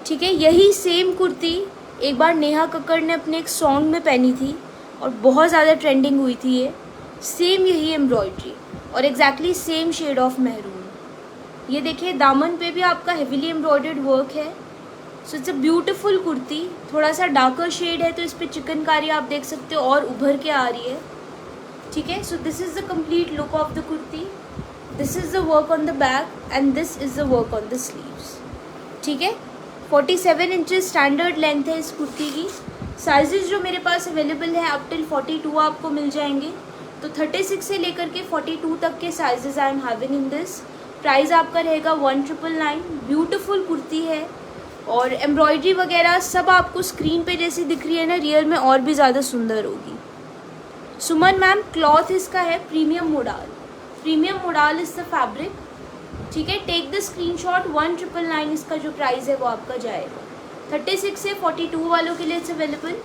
ठीक है। यही सेम कुर्ती एक बार नेहा कक्कड़ ने अपने एक सॉन्ग में पहनी थी और बहुत ज़्यादा ट्रेंडिंग हुई थी। ये सेम यही एम्ब्रॉयडरी और exactly same shade of maroon. ये देखिए दामन पे भी आपका हेवीली एम्ब्रॉयडर्ड वर्क है। So it's a beautiful kurti. थोड़ा सा डार्कर शेड है तो इस पर चिकनकारी आप देख सकते हो और उभर के आ रही है, ठीक है। So this is the complete look of the kurti. This is the work on the back and this is the work on the sleeves, ठीक है। 47 इंचेस स्टैंडर्ड लेंथ है इस कुर्ती की। साइजेस जो मेरे पास अवेलेबल है अप टिल 42 आपको मिल जाएंगे। तो 36 से लेकर के 42 तक के sizes I am having in this. Price आपका रहेगा 1999। ब्यूटीफुल कुर्ती है और एम्ब्रॉयडरी वगैरह सब आपको स्क्रीन पे जैसी दिख रही है ना, रियल में और भी ज़्यादा सुंदर होगी। सुमन मैम क्लॉथ इसका है premium modal. Premium modal is the fabric, ठीक है। Take the screenshot. 1999 इसका जो प्राइस है वो आपका जाएगा। 36 से 42 वालों के लिए इट्स अवेलेबल।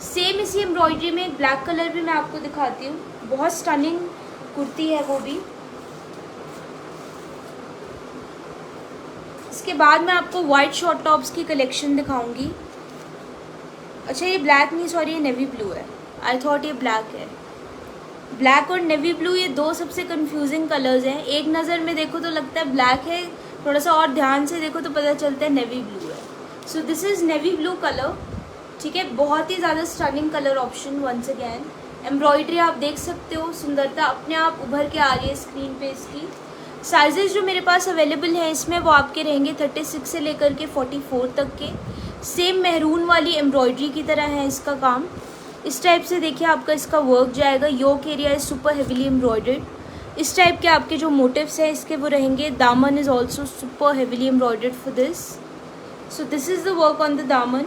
सेम इसी एम्ब्रॉयडरी में एक ब्लैक कलर भी मैं आपको दिखाती हूँ, बहुत स्टनिंग कुर्ती है वो भी। इसके बाद मैं आपको वाइट शॉर्ट टॉप्स की कलेक्शन दिखाऊंगी। अच्छा ये ब्लैक नहीं, सॉरी ये नेवी ब्लू है। आई थॉट ये ब्लैक है। ब्लैक और नेवी ब्लू ये 2 सबसे कंफ्यूजिंग कलर्स हैं। एक नज़र में देखो तो लगता है ब्लैक है, थोड़ा सा और ध्यान से देखो तो पता चलता है नेवी ब्लू है। So this is navy blue colour, ठीक है, बहुत ही ज़्यादा stunning colour option. Once again embroidery आप देख सकते हो, सुंदरता अपने आप उभर के आ रही है स्क्रीन पे इसकी। साइजेस जो मेरे पास अवेलेबल हैं इसमें वो आपके रहेंगे 36 से लेकर के 44 तक के। सेम मेहरून वाली एम्ब्रॉयडरी की तरह है इसका काम। इस टाइप से देखिए आपका इसका वर्क जाएगा। Yoke area is super heavily embroidered. इस टाइप के आपके जो मोटिव्स हैं इसके वो रहेंगे। दामन is also super heavily embroidered for this. So this is the work on the दामन।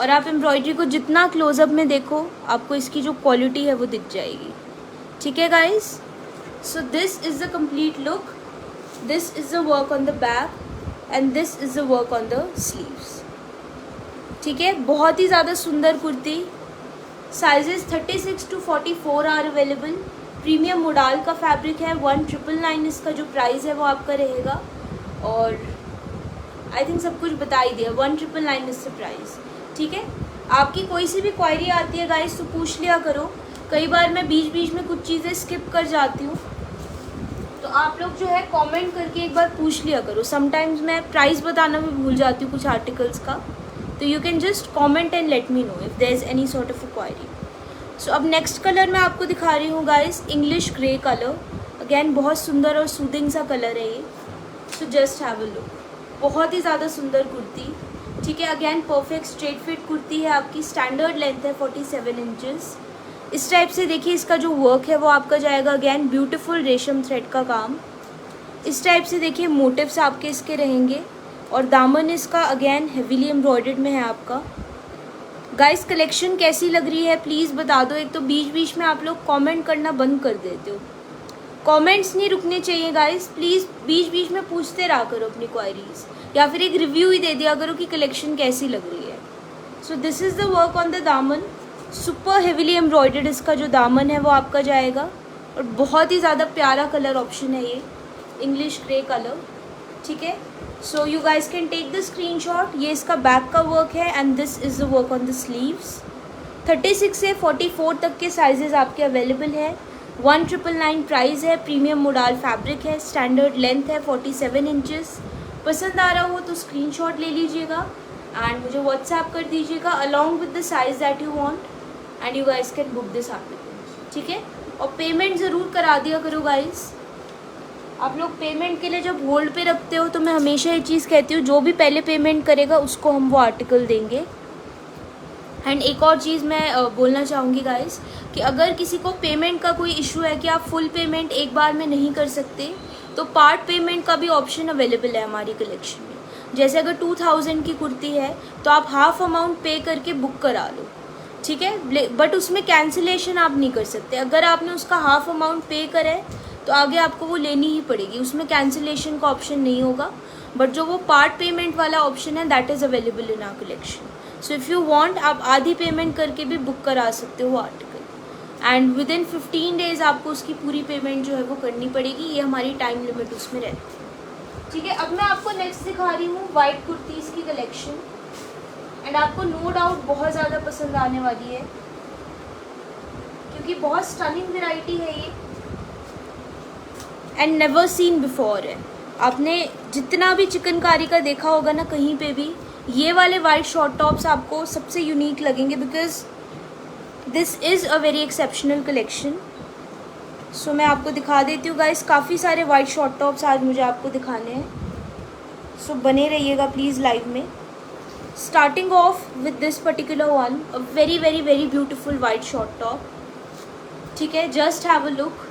और आप एम्ब्रॉयडरी को जितना क्लोजअप में देखो आपको इसकी जो क्वालिटी है वो दिख जाएगी, ठीक है guys. So this is the complete look, this is the work on the back and this is the work on the sleeves, ठीक है। बहुत ही ज़्यादा सुंदर kurti. Sizes 36 to 44 are available. Premium modal का फैब्रिक है। 1999 इसका जो प्राइस है वो आपका रहेगा। और आई थिंक सब कुछ बता ही दिया। 1999 इससे प्राइस, ठीक है। आपकी कोई सी भी क्वायरी आती है गाइस तो पूछ लिया करो। कई बार मैं बीच बीच में कुछ चीज़ें स्किप कर जाती हूँ, तो आप लोग जो है कमेंट करके एक बार पूछ लिया करो। समटाइम्स मैं प्राइस बताना भी भूल जाती हूँ कुछ आर्टिकल्स का, तो you can just comment and let me know if there is any sort of a query. So अब नेक्स्ट कलर मैं आपको दिखा रही हूँ guys, English grey colour. Again बहुत सुंदर और सूदिंग सा कलर है ये। So just have a look. बहुत ही ज़्यादा सुंदर कुर्ती, ठीक है। Again perfect straight fit kurti है आपकी। स्टैंडर्ड लेंथ है 47 इंचेस। इस टाइप से देखिए इसका जो वर्क है वो आपका जाएगा। अगेन ब्यूटीफुल रेशम थ्रेड का काम। इस टाइप से देखिए मोटिव्स आपके इसके रहेंगे। और दामन इसका अगेन हेवीली एम्ब्रॉयडर्ड में है आपका। गाइस कलेक्शन कैसी लग रही है प्लीज़ बता दो। एक तो बीच बीच में आप लोग कमेंट करना बंद कर देते हो। कमेंट्स नहीं रुकने चाहिए गाइस, प्लीज़ बीच बीच में पूछते रहा करो अपनी क्वायरीज, या फिर एक रिव्यू ही दे दिया करो कि कलेक्शन कैसी लग रही है। So this is the work on the दामन। सुपर हेवीली एम्ब्रॉयडर्ड इसका जो दामन है वो आपका जाएगा। और बहुत ही ज़्यादा प्यारा कलर ऑप्शन है ये, इंग्लिश ग्रे कलर, ठीक है। So you guys can take the screenshot. ये इसका बैक का वर्क है and this is the work on the sleeves. 36 से 44 तक के साइजेस आपके अवेलेबल है। 1999 प्राइस है। प्रीमियम मोडाल फैब्रिक है। स्टैंडर्ड लेंथ है 47 इंचेस। पसंद आ रहा हो तो स्क्रीनशॉट ले लीजिएगा एंड मुझे व्हाट्सएप कर दीजिएगा along with the size that you want and you guys can book this application, ठीक है। और पेमेंट ज़रूर करा दिया करो गाइस। आप लोग पेमेंट के लिए जब होल्ड पे रखते हो तो मैं हमेशा ये चीज़ कहती हूँ, जो भी पहले पेमेंट करेगा उसको हम वो आर्टिकल देंगे। एंड एक और चीज़ मैं बोलना चाहूँगी गाइस कि अगर किसी को पेमेंट का कोई इशू है कि आप फुल पेमेंट एक बार में नहीं कर सकते, तो पार्ट पेमेंट का भी ऑप्शन अवेलेबल है हमारी कलेक्शन में। जैसे अगर 2000 की कुर्ती है तो आप हाफ अमाउंट पे करके बुक करा लो, ठीक है। बट उसमें कैंसिलेशन आप नहीं कर सकते। अगर आपने उसका हाफ अमाउंट पे करा है तो आगे आपको वो लेनी ही पड़ेगी, उसमें कैंसिलेशन का ऑप्शन नहीं होगा। बट जो वो पार्ट पेमेंट वाला ऑप्शन है that is available in our collection. So if you want आप आधी पेमेंट करके भी बुक करा सकते हो article and within 15 days आपको उसकी पूरी पेमेंट जो है वो करनी पड़ेगी। ये हमारी टाइम लिमिट उसमें रहती है, ठीक है। अब मैं आपको नेक्स्ट दिखा रही हूँ वाइट कुर्तीज़ की कलेक्शन एंड आपको नो डाउट बहुत ज़्यादा पसंद आने वाली है क्योंकि बहुत स्टनिंग वेराइटी है ये एंड नेवर सीन बिफोर है। आपने जितना भी चिकनकारी का देखा होगा ना कहीं पे भी, ये वाले वाइट शॉर्ट टॉप्स आपको सबसे यूनिक लगेंगे because this is a very exceptional collection. So मैं आपको दिखा देती हूँ गाइस, काफ़ी सारे वाइट शॉर्ट टॉप्स आज मुझे आपको दिखाने हैं। सो बने रहिएगा प्लीज़ लाइव में। Starting off with this particular one, a very very very beautiful white short top, ठीक है। Just have a look.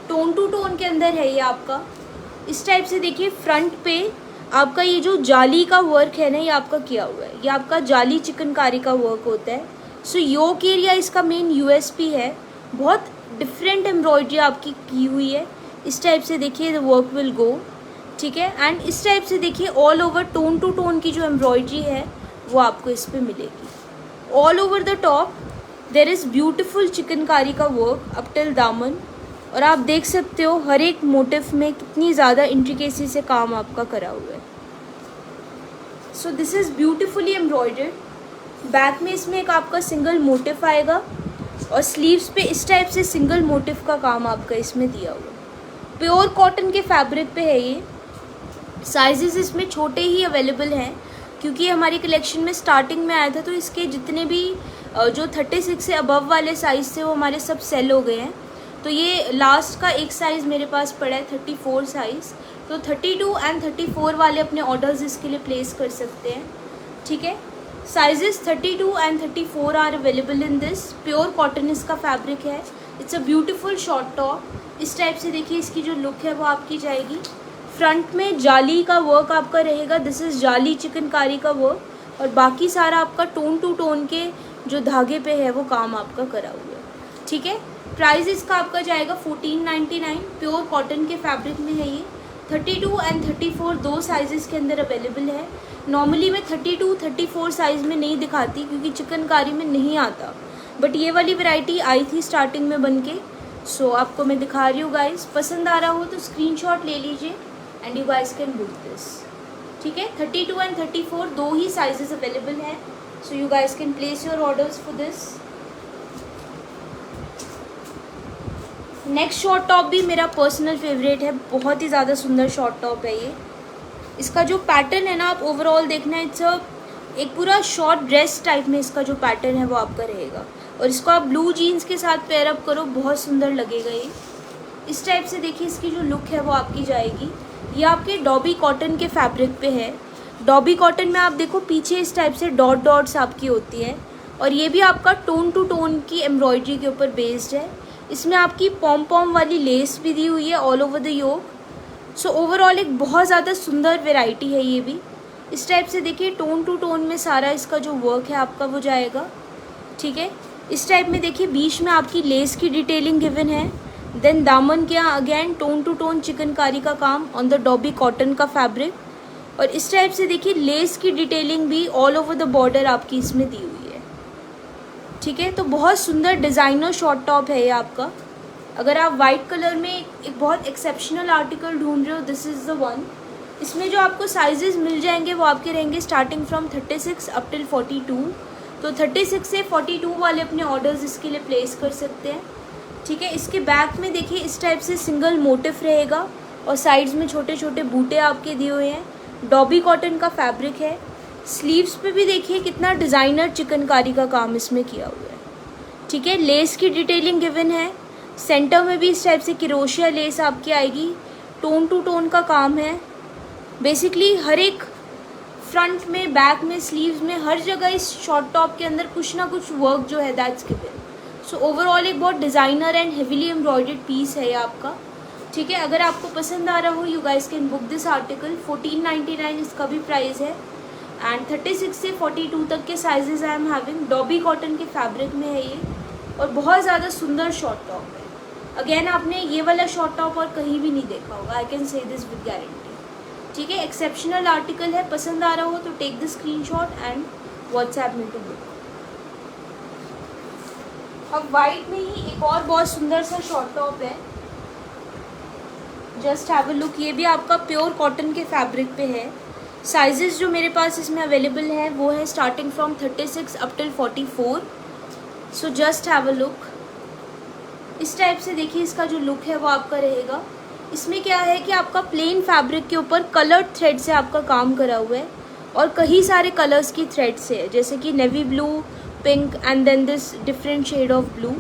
Tone to tone के अंदर है ये आपका। इस टाइप से देखिए फ्रंट पे आपका ये जो जाली का वर्क है ना ये आपका किया हुआ है। ये आपका जाली चिकनकारी का वर्क होता है। सो योक एरिया इसका मेन यूएसपी है। बहुत डिफरेंट एम्ब्रॉयडरी आपकी की हुई है। इस टाइप से देखिए द वर्क विल गो, ठीक है। एंड इस टाइप से देखिए all over tone to tone की जो एम्ब्रॉयडरी है वो आपको इस पर मिलेगी। All over the top there is beautiful chikankari का वर्क अप टिल दामन। और आप देख सकते हो हर एक मोटिव में कितनी ज़्यादा इंट्रिकेसी से काम आपका करा हुआ है। So this is beautifully embroidered. Back में इसमें एक आपका सिंगल मोटिव आएगा और स्लीव्स पे इस टाइप से सिंगल मोटिव का काम आपका इसमें दिया हुआ है। प्योर कॉटन के फैब्रिक पे है ये। साइजेस इसमें छोटे ही अवेलेबल हैं क्योंकि ये हमारी कलेक्शन में स्टार्टिंग में आया था, तो इसके जितने भी जो 36 से अबव वाले साइज़ थे वो हमारे सब सेल हो गए हैं। तो ये लास्ट का एक साइज़ मेरे पास पड़ा है 34 साइज़, तो 32 एंड 34 वाले अपने ऑर्डर्स इसके लिए प्लेस कर सकते हैं। ठीक है, sizes 32 and 34 are available in this. Pure cotton इसका फैब्रिक है। It's a beautiful short top. इस टाइप से देखिए इसकी जो लुक है वो आपकी जाएगी। फ्रंट में जाली का वर्क आपका रहेगा, दिस इज़ जाली चिकनकारी का वर्क, और बाकी सारा आपका टोन टू टोन के जो धागे पे है वो काम आपका करा हुआ है। ठीक है, प्राइस इसका आपका जाएगा 1499। प्योर कॉटन के फैब्रिक में है ये। 32 एंड 34 दो साइजेस के अंदर अवेलेबल है। नॉर्मली मैं 32, 34 साइज़ में नहीं दिखाती क्योंकि चिकनकारी में नहीं आता, बट ये वाली वैरायटी आई थी स्टार्टिंग में बन के, सो आपको मैं दिखा रही हूँ गाइस। पसंद आ रहा हो तो स्क्रीनशॉट ले लीजिए and you guys can book this. ठीक है, 32 एंड 34 दो ही साइजेस अवेलेबल हैं, सो you guys can place your orders for this. Next short top भी मेरा पर्सनल फेवरेट है, बहुत ही ज़्यादा सुंदर शॉर्ट टॉप है ये। इसका जो पैटर्न है ना, आप ओवरऑल देखना, इट्स एक पूरा शॉर्ट ड्रेस टाइप में इसका जो पैटर्न है वो आपका रहेगा, और इसको आप ब्लू जीन्स के साथ पेयर अप करो, बहुत सुंदर लगेगा ये। इस टाइप से देखिए इसकी जो लुक है वो आपकी जाएगी। ये आपके डॉबी कॉटन के फैब्रिक पे है। डॉबी कॉटन में आप देखो पीछे इस टाइप से डॉट डॉट्स आपकी होती है, और ये भी आपका टोन टू टोन की एम्ब्रॉयडरी के ऊपर बेस्ड है। इसमें आपकी पॉम पॉम वाली लेस भी दी हुई है all over the yoke. So overall एक बहुत ज़्यादा सुंदर वैरायटी है ये भी। इस टाइप से देखिए टोन टू टोन में सारा इसका जो वर्क है आपका वो जाएगा। ठीक है, इस टाइप में देखिए बीच में आपकी लेस की डिटेलिंग गिवन है। देन दामन के यहाँ again tone to tone chikankari का काम ऑन द डॉबी कॉटन का फैब्रिक, और इस टाइप से देखिए लेस की डिटेलिंग भी ऑल ओवर द बॉर्डर आपकी इसमें दी हुई है। ठीक है, तो बहुत सुंदर डिज़ाइनर शॉर्ट टॉप है ये आपका। अगर आप वाइट कलर में एक बहुत एक्सेप्शनल आर्टिकल ढूंढ रहे हो, दिस इज़ द वन। इसमें जो आपको साइजेस मिल जाएंगे वो आपके रहेंगे स्टार्टिंग फ्रॉम 36 अप टिल 42। तो 36 से 42 वाले अपने ऑर्डर्स इसके लिए प्लेस कर सकते हैं। ठीक है, इसके बैक में देखिए इस टाइप से सिंगल मोटिफ रहेगा, और साइड्स में छोटे छोटे बूटे आपके दिए हुए हैं। डॉबी कॉटन का फैब्रिक है। स्लीव्स पे भी देखिए कितना डिज़ाइनर चिकनकारी का काम इसमें किया हुआ है। ठीक है, लेस की डिटेलिंग गिवन है। सेंटर में भी इस टाइप से क्रोशिया लेस आपकी आएगी। टोन टू टोन का काम है। बेसिकली हर एक फ्रंट में, बैक में, स्लीव्स में, हर जगह इस शॉर्ट टॉप के अंदर कुछ ना कुछ वर्क जो है दैट्स गिवन। सो ओवरऑल एक बहुत designer and heavily embroidered piece है ये आपका। ठीक है, अगर आपको पसंद आ रहा हो you guys can book this article. 1499 इसका भी प्राइस है, एंड 36 से 42 तक के sizes I am having. Dobby cotton के फैब्रिक में है ये, और बहुत ज़्यादा सुंदर शॉर्ट टॉप है। अगेन आपने ये वाला शॉर्ट टॉप और कहीं भी नहीं देखा होगा, I can say this with guarantee. ठीक है, एक्सेप्शनल आर्टिकल है। पसंद आ रहा हो तो take the screenshot and WhatsApp me to book. अब वाइट में ही एक और बहुत सुंदर सा शॉर्ट टॉप है, जस्ट हैव अ लुक। ये भी आपका प्योर कॉटन के फैब्रिक पे है। साइजेस जो मेरे पास इसमें अवेलेबल है वो है starting from 36 up till 44। So just have a look. इस टाइप से देखिए इसका जो लुक है वो आपका रहेगा। इसमें क्या है कि आपका प्लेन फैब्रिक के ऊपर कलर्ड थ्रेड से आपका काम करा हुआ है, और कई सारे कलर्स की थ्रेड से है, जैसे कि navy blue, pink and then this different shade of blue.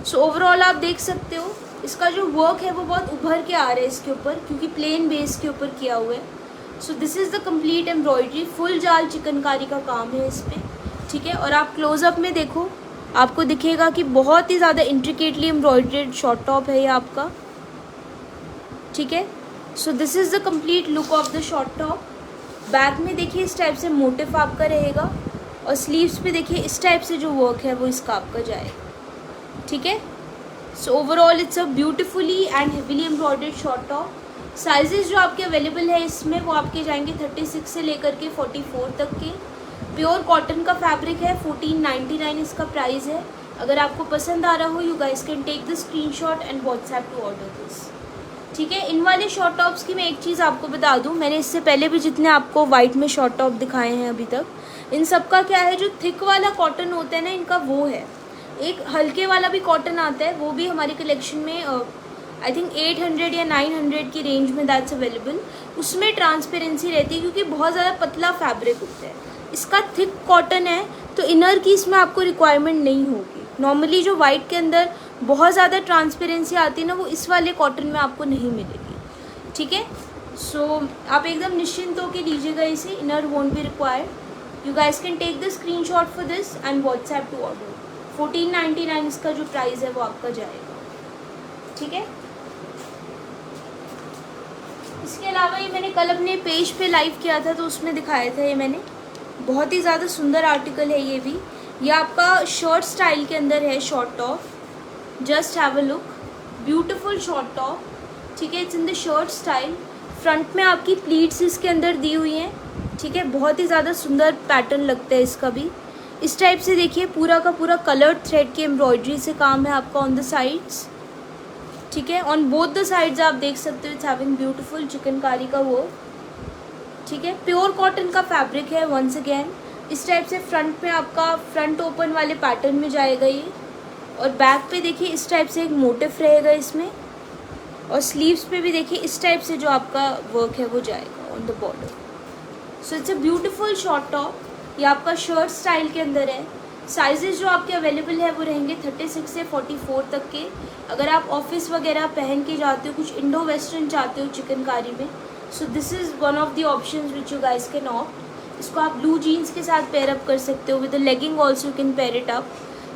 So overall आप देख सकते हो इसका जो वर्क है वो बहुत उभर के आ रहा है इसके ऊपर, क्योंकि प्लेन बेस के ऊपर किया हुआ है। So this is the complete embroidery. Full जाल चिकनकारी का काम है इसमें। ठीक है, और आप क्लोजअप में देखो, आपको दिखेगा कि बहुत ही ज़्यादा इंट्रिकेटली एम्ब्रॉयडर्ड शॉर्ट टॉप है ये आपका। ठीक है, so this is the complete look of the short top. Back में देखिए इस टाइप से मोटिफ आपका रहेगा, और स्लीव्स पे देखिए इस टाइप से जो वर्क है वो इसका आपका जाएगा। ठीक है, सो overall it's a beautifully and heavily embroidered short top. Sizes जो आपके अवेलेबल है इसमें वो आपके जाएंगे 36 से लेकर के 44 तक के। प्योर कॉटन का फैब्रिक है। 1499 इसका प्राइस है। अगर आपको पसंद आ रहा हो you guys can take the screenshot and WhatsApp to order this. ठीक है, इन वाले शॉर्ट टॉप्स की मैं एक चीज़ आपको बता दूं, मैंने इससे पहले भी जितने आपको वाइट में शॉर्ट टॉप दिखाए हैं अभी तक, इन सब का क्या है, जो थिक वाला कॉटन होता है ना इनका वो है। एक हल्के वाला भी कॉटन आता है, वो भी हमारी कलेक्शन में आई थिंक 800 या 900 की रेंज में दैट्स अवेलेबल। उसमें ट्रांसपेरेंसी रहती है क्योंकि बहुत ज़्यादा पतला फैब्रिक होता है। इसका थिक कॉटन है तो इनर की इसमें आपको रिक्वायरमेंट नहीं होगी। नॉर्मली जो वाइट के अंदर बहुत ज़्यादा ट्रांसपेरेंसी आती है ना, वो इस वाले कॉटन में आपको नहीं मिलेगी। ठीक है, सो आप एकदम निश्चिंत होकर लीजिएगा इसे, inner won't be required. You guys can take the screenshot for this and WhatsApp to order. 1499 इसका जो प्राइस है वो आपका जाएगा। ठीक है, इसके अलावा ये मैंने कल अपने पेज पे लाइव किया था तो उसमें दिखाया था, ये मैंने बहुत ही ज़्यादा सुंदर आर्टिकल है ये भी। ये आपका शर्ट स्टाइल के अंदर है, short top. Just have a look, beautiful short top. ठीक है, it's in the shirt style. Front में आपकी प्लीट्स इसके अंदर दी हुई हैं। ठीक है, बहुत ही ज़्यादा सुंदर पैटर्न लगता है इसका भी। इस टाइप से देखिए पूरा का पूरा कलर्ड थ्रेड की एम्ब्रॉयडरी से काम है आपका ऑन द साइड्स। ठीक है, ऑन बोथ द साइड्स आप देख सकते हो, इट्स हैविंग ब्यूटीफुल चिकनकारी का वर्क। ठीक है, प्योर कॉटन का फैब्रिक है। वंस अगेन इस टाइप से फ्रंट में आपका फ्रंट ओपन वाले पैटर्न में जाएगा ये, और बैक पे देखिए इस टाइप से एक मोटिफ रहेगा इसमें, और स्लीव्स पे भी देखिए इस टाइप से जो आपका वर्क है वो जाएगा on the border. So it's a beautiful short top. ये आपका शर्ट स्टाइल के अंदर है। साइजेस जो आपके अवेलेबल है वो रहेंगे 36 से 44 तक के। अगर आप ऑफिस वगैरह पहन के जाते हो, कुछ इंडो वेस्टर्न चाहते हो चिकनकारी में, सो this is one of the options which you guys can opt. इसको आप ब्लू जीन्स के साथ पेयर अप कर सकते हो, with the legging also you can pair it up.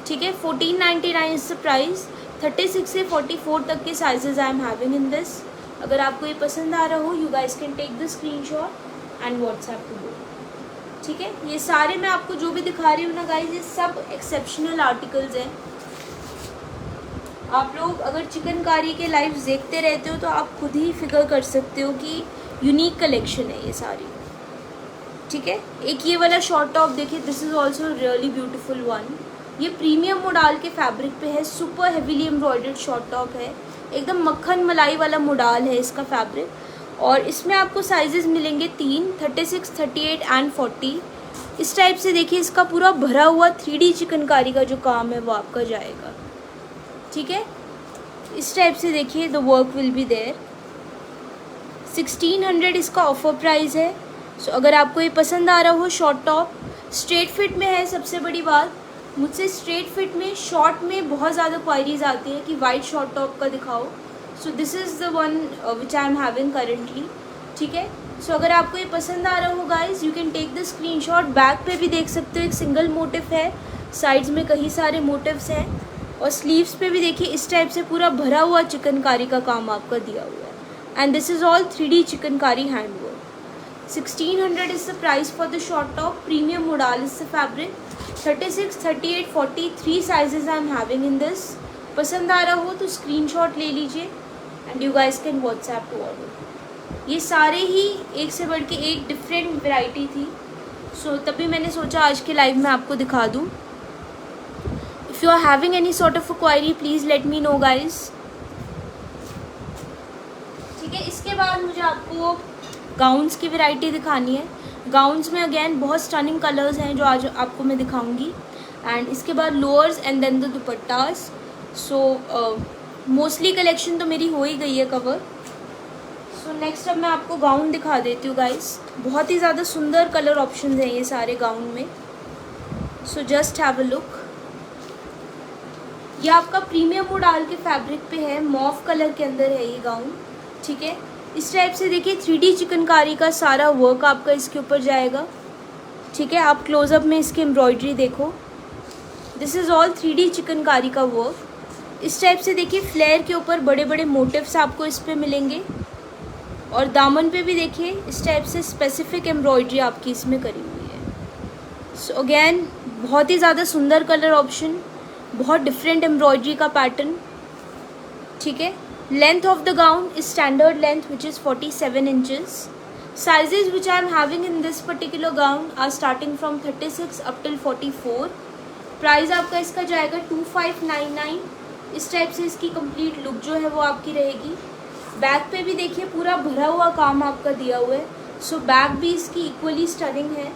ठीक है, 1499 इज द प्राइस। 36 से 44 तक के sizes I am having in this. अगर आपको ये पसंद आ रहा हो, you guys can take the screenshot and WhatsApp to go. ठीक है, ये सारे मैं आपको जो भी दिखा रही हूँ ना गाइस, ये सब एक्सेप्शनल आर्टिकल्स हैं। आप लोग अगर चिकनकारी के लाइव्स देखते रहते हो तो आप खुद ही फिगर कर सकते हो कि यूनिक कलेक्शन है ये सारी। ठीक है, एक ये वाला शॉर्ट टॉप देखिए, this is also really beautiful one. ये प्रीमियम मोडाल के फैब्रिक पे है, super heavily embroidered short top है, एकदम मक्खन मलाई वाला मोडाल है इसका फैब्रिक। और इसमें आपको साइजेस मिलेंगे 3, 36, 38 एंड 40। इस टाइप से देखिए इसका पूरा भरा हुआ 3D चिकनकारी का जो काम है वो आपका जाएगा। ठीक है, इस टाइप से देखिए the work will be there. 1600 इसका ऑफर प्राइस है। सो अगर आपको ये पसंद आ रहा हो शॉर्ट टॉप, स्ट्रेट फिट में है। सबसे बड़ी बात, मुझसे स्ट्रेट फिट में शॉर्ट में बहुत ज़्यादा क्वायरीज आती है कि वाइट शॉर्ट टॉप का दिखाओ। सो this is the one which I am having currently. ठीक है, सो अगर आपको ये पसंद आ रहा हो guys, you can take the screenshot. Back पे भी देख सकते हो एक सिंगल मोटिफ है, साइड्स में कई सारे मोटिव्स हैं, और स्लीव्स पे भी देखिए इस टाइप से पूरा भरा हुआ चिकनकारी का काम आपका दिया हुआ है। And this is all 3D chikankari handwork. 1600 is the price for the short top. Premium modal is the fabric. 36, 38, 40 3 sizes I am having in this. पसंद आ रहा हो तो स्क्रीनशॉट ले लीजिए and you guys can WhatsApp to order. ये सारे ही एक से बढ़ के एक डिफरेंट वैरायटी थी, सो तभी मैंने सोचा आज के लाइव में आपको दिखा दूँ। If you are having any sort of a query please let me know guys. ठीक है, इसके बाद मुझे आपको गाउन्स की वैरायटी दिखानी है। गाउन्स में अगेन बहुत स्टनिंग कलर्स हैं जो आज आपको मैं दिखाऊंगी, एंड इसके बाद lowers and then the dupattas. So mostly collection तो मेरी हो ही गई है कवर। सो नेक्स्ट अब मैं आपको गाउन दिखा देती हूँ गाइस। बहुत ही ज़्यादा सुंदर कलर ऑप्शंस हैं ये सारे गाउन में। सो जस्ट हैव अ लुक। ये आपका प्रीमियम मोडाल के फैब्रिक पे है, मॉव कलर के अंदर है ये गाउन। ठीक है, इस टाइप से देखिए 3D चिकनकारी का सारा वर्क आपका इसके ऊपर जाएगा। ठीक है, आप क्लोजअप में इसकी एम्ब्रॉयडरी देखो, this is all 3D chikankari का वर्क। इस टाइप से देखिए फ्लेयर के ऊपर बड़े बड़े मोटिव्स आपको इस पे मिलेंगे, और दामन पे भी देखिए इस टाइप से स्पेसिफिक एम्ब्रॉयडरी आपकी इसमें करी हुई है। सो अगेन बहुत ही ज़्यादा सुंदर कलर ऑप्शन, बहुत डिफरेंट एम्ब्रॉयडरी का पैटर्न। ठीक है, length of the gown is standard length which is 47 inches. Sizes which I am having in this particular gown are starting from 36 up till 44. Price आपका इसका जाएगा 2599। इस टाइप से इसकी कंप्लीट लुक जो है वो आपकी रहेगी। बैक पे भी देखिए पूरा भरा हुआ काम आपका दिया हुआ है, सो बैक भी इसकी इक्वली स्टनिंग है।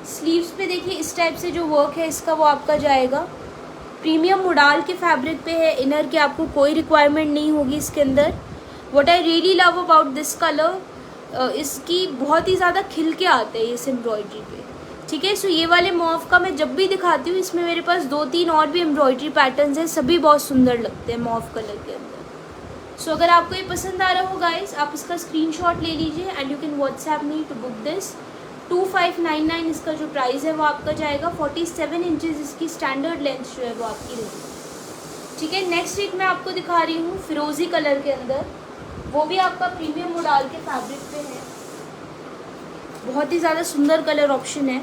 स्लीव्स पे देखिए इस टाइप से जो वर्क है इसका वो आपका जाएगा, प्रीमियम मोडाल के फैब्रिक पे है। इनर की आपको कोई रिक्वायरमेंट नहीं होगी इसके अंदर। What I really love about this colour, इसकी बहुत ही ज़्यादा खिल के आते हैं इस एम्ब्रॉयडरी पे। ठीक है, सो ये वाले मॉव का मैं जब भी दिखाती हूँ इसमें मेरे पास 2-3 और भी एम्ब्रॉयडरी पैटर्न्स हैं, सभी बहुत सुंदर लगते हैं मॉव कलर के अंदर। सो अगर आपको ये पसंद आ रहा हो गाइस, आप इसका स्क्रीनशॉट ले लीजिए and you can WhatsApp me to book this. 2599 इसका जो प्राइस है वो आपका जाएगा। 47 इंचज़ इसकी स्टैंडर्ड लेंथ जो है वो आपकी रहेगी। ठीक है, नेक्स्ट एक मैं आपको दिखा रही हूँ फिरोजी कलर के अंदर, वो भी आपका प्रीमियम मोडाल के फैब्रिक पे है। बहुत ही ज़्यादा सुंदर कलर ऑप्शन है।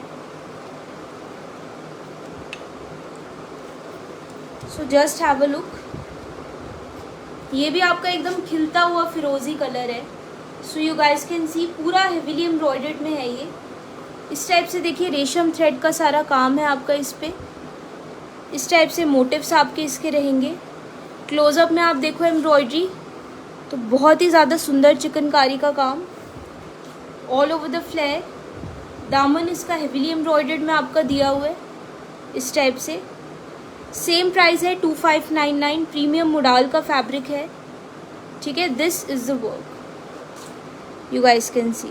सो जस्ट हैव अ लुक। ये भी आपका एकदम खिलता हुआ फिरोजी कलर है। So you guys can see पूरा हेवीली एम्ब्रॉयडर्ड में है ये। इस टाइप से देखिए रेशम थ्रेड का सारा काम है आपका इस पे। इस टाइप से मोटिव्स आपके इसके रहेंगे। क्लोजअप में आप देखो एम्ब्रॉयडरी तो बहुत ही ज़्यादा सुंदर चिकनकारी का काम ऑल ओवर द फ्लेयर। दामन इसका हेवीली एम्ब्रॉयडर्ड में आपका दिया हुआ है इस टाइप से। सेम प्राइस है 2599, प्रीमियम मोडाल का फैब्रिक है। ठीक है, this is the work, you guys can see.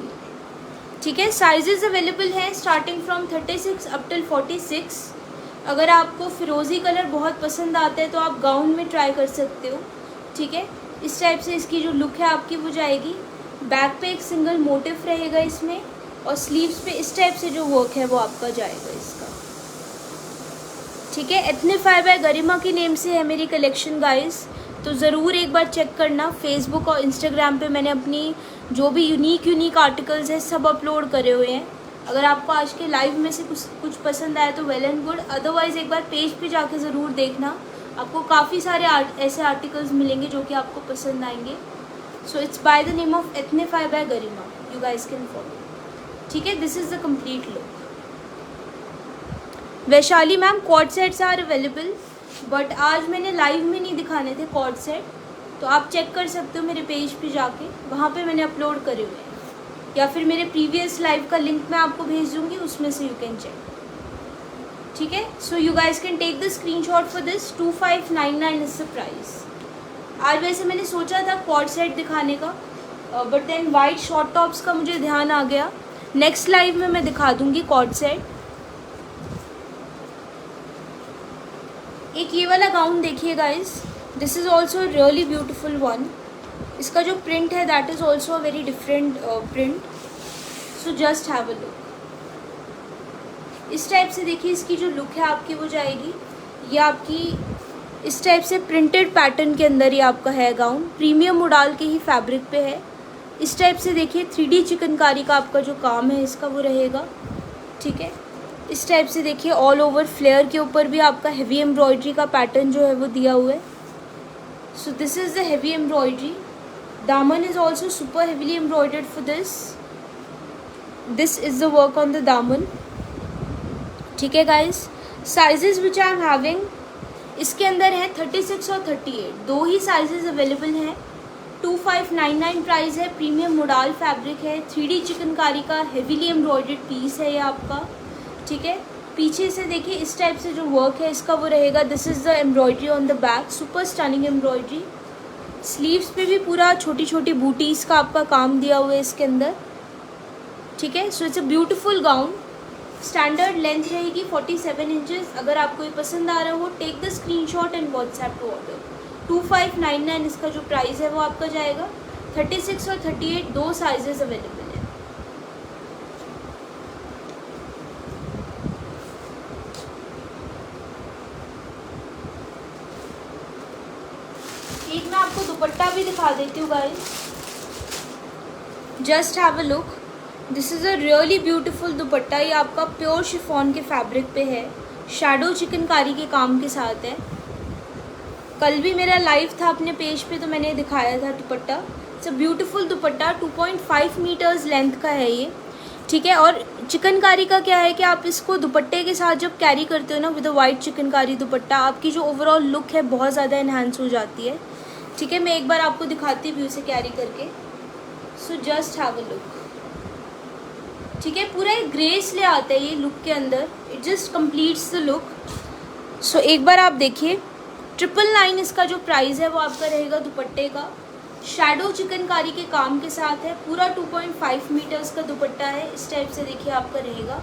ठीक है, साइजेस अवेलेबल हैं स्टार्टिंग फ्रॉम 36 अप टिल 46। अगर आपको फिरोज़ी कलर बहुत पसंद आता है तो आप गाउन में ट्राई कर सकते हो। ठीक है, इस टाइप से इसकी जो लुक है आपकी वो जाएगी। बैक पे एक सिंगल मोटिव रहेगा इसमें और स्लीव्स पे इस टाइप से जो वर्क है वो आपका जाएगा इसका। ठीक है, एथनिफाई बाय गरिमा के नेम से है मेरी कलेक्शन गाइस, तो ज़रूर एक बार चेक करना। फेसबुक और इंस्टाग्राम पे मैंने अपनी जो भी यूनिक आर्टिकल्स है सब अपलोड करे हुए हैं। अगर आपको आज के लाइव में से कुछ पसंद आया तो वेल एंड गुड, अदरवाइज़ एक बार पेज पे जाके ज़रूर देखना। आपको काफ़ी सारे ऐसे आर्टिकल्स मिलेंगे जो कि आपको पसंद आएंगे। So it's by the name of Ethnify by Garima, you guys can follow. ठीक है, this is the complete look. Vaishali ma'am, co-ord sets are available, but आज मैंने लाइव में नहीं दिखाने थे कॉर्ड सेट, तो आप चेक कर सकते हो मेरे पेज पे जाके, वहाँ पे मैंने अपलोड करे हुए हैं, या फिर मेरे प्रीवियस लाइव का लिंक मैं आपको भेज दूँगी, उसमें से यू कैन चेक। ठीक है, so you guys can take the screenshot for this. 2599 is the price. आज वैसे मैंने सोचा था कॉर्ड सेट दिखाने का, but then white short tops का मुझे ध्यान आ गया। नेक्स्ट लाइव में मैं दिखा दूँगी कॉर्ड सेट। एक ये वाला गाउन देखिए guys, this is also really beautiful one. इसका जो प्रिंट है that is also a very different print. So just have a look. इस टाइप से देखिए इसकी जो लुक है आपकी वो जाएगी। ये आपकी इस टाइप से प्रिंटेड पैटर्न के अंदर ये आपका है गाउन, प्रीमियम मोडाल के ही फैब्रिक पे है। इस टाइप से देखिए 3D चिकनकारी का आपका जो काम है इसका वो रहेगा। ठीक है, इस टाइप से देखिए ऑल ओवर फ्लेयर के ऊपर भी आपका हेवी एम्ब्रॉयडरी का पैटर्न जो है वो दिया हुआ है। So this is the heavy embroidery. दामन is also super heavily embroidered for this. This is the work on the दामन। ठीक है गाइस, sizes which I am having इसके अंदर है 36 और 38, दो ही साइजेस अवेलेबल हैं। 2599 प्राइस है, प्रीमियम मोडाल फैब्रिक है, 3D चिकनकारी का हेवीली एम्ब्रॉयडर्ड पीस है ये आपका। ठीक है, पीछे से देखिए इस टाइप से जो वर्क है इसका वो रहेगा। This is the embroidery on the back, super stunning embroidery. Sleeves पे भी पूरा छोटी छोटी बूटीज़ का आपका काम दिया हुआ है इसके अंदर। ठीक है, so it's a beautiful gown. Standard length रहेगी 47 इंचज़। अगर आपको ये पसंद आ रहा हो take the screenshot and WhatsApp to order. 2599 इसका जो प्राइस है वो आपका जाएगा। 36 और 38 दो साइजेस अवेलेबल है। एक मैं आपको दुपट्टा भी दिखा देती हूँ guys, just have a look. This is a really beautiful दुपट्टा। ये आपका प्योर शिफॉन के फैब्रिक पे है, शैडो चिकनकारी के काम के साथ है। कल भी मेरा लाइव था अपने पेज पे तो मैंने दिखाया था dupatta. It's a beautiful dupatta, 2.5 metres length का है ये। ठीक है, और चिकनकारी का क्या है कि आप इसको दुपट्टे के साथ जब कैरी करते हो ना विद अ वाइट चिकनकारी दुपट्टा, आपकी जो ओवरऑल लुक है बहुत ज़्यादा इन्हांस हो जाती है। ठीक है, मैं एक बार आपको दिखाती भी उसे कैरी करके। सो जस्ट हैव अ लुक। ठीक है, पूरा एक ग्रेस ले आता है ये लुक के अंदर, it just completes the look. So एक बार आप देखिए 999 इसका जो प्राइस है वो आपका रहेगा दुपट्टे का। शैडो चिकनकारी के काम के साथ है, पूरा 2.5 मीटर्स का दुपट्टा है। इस टाइप से देखिए आपका रहेगा।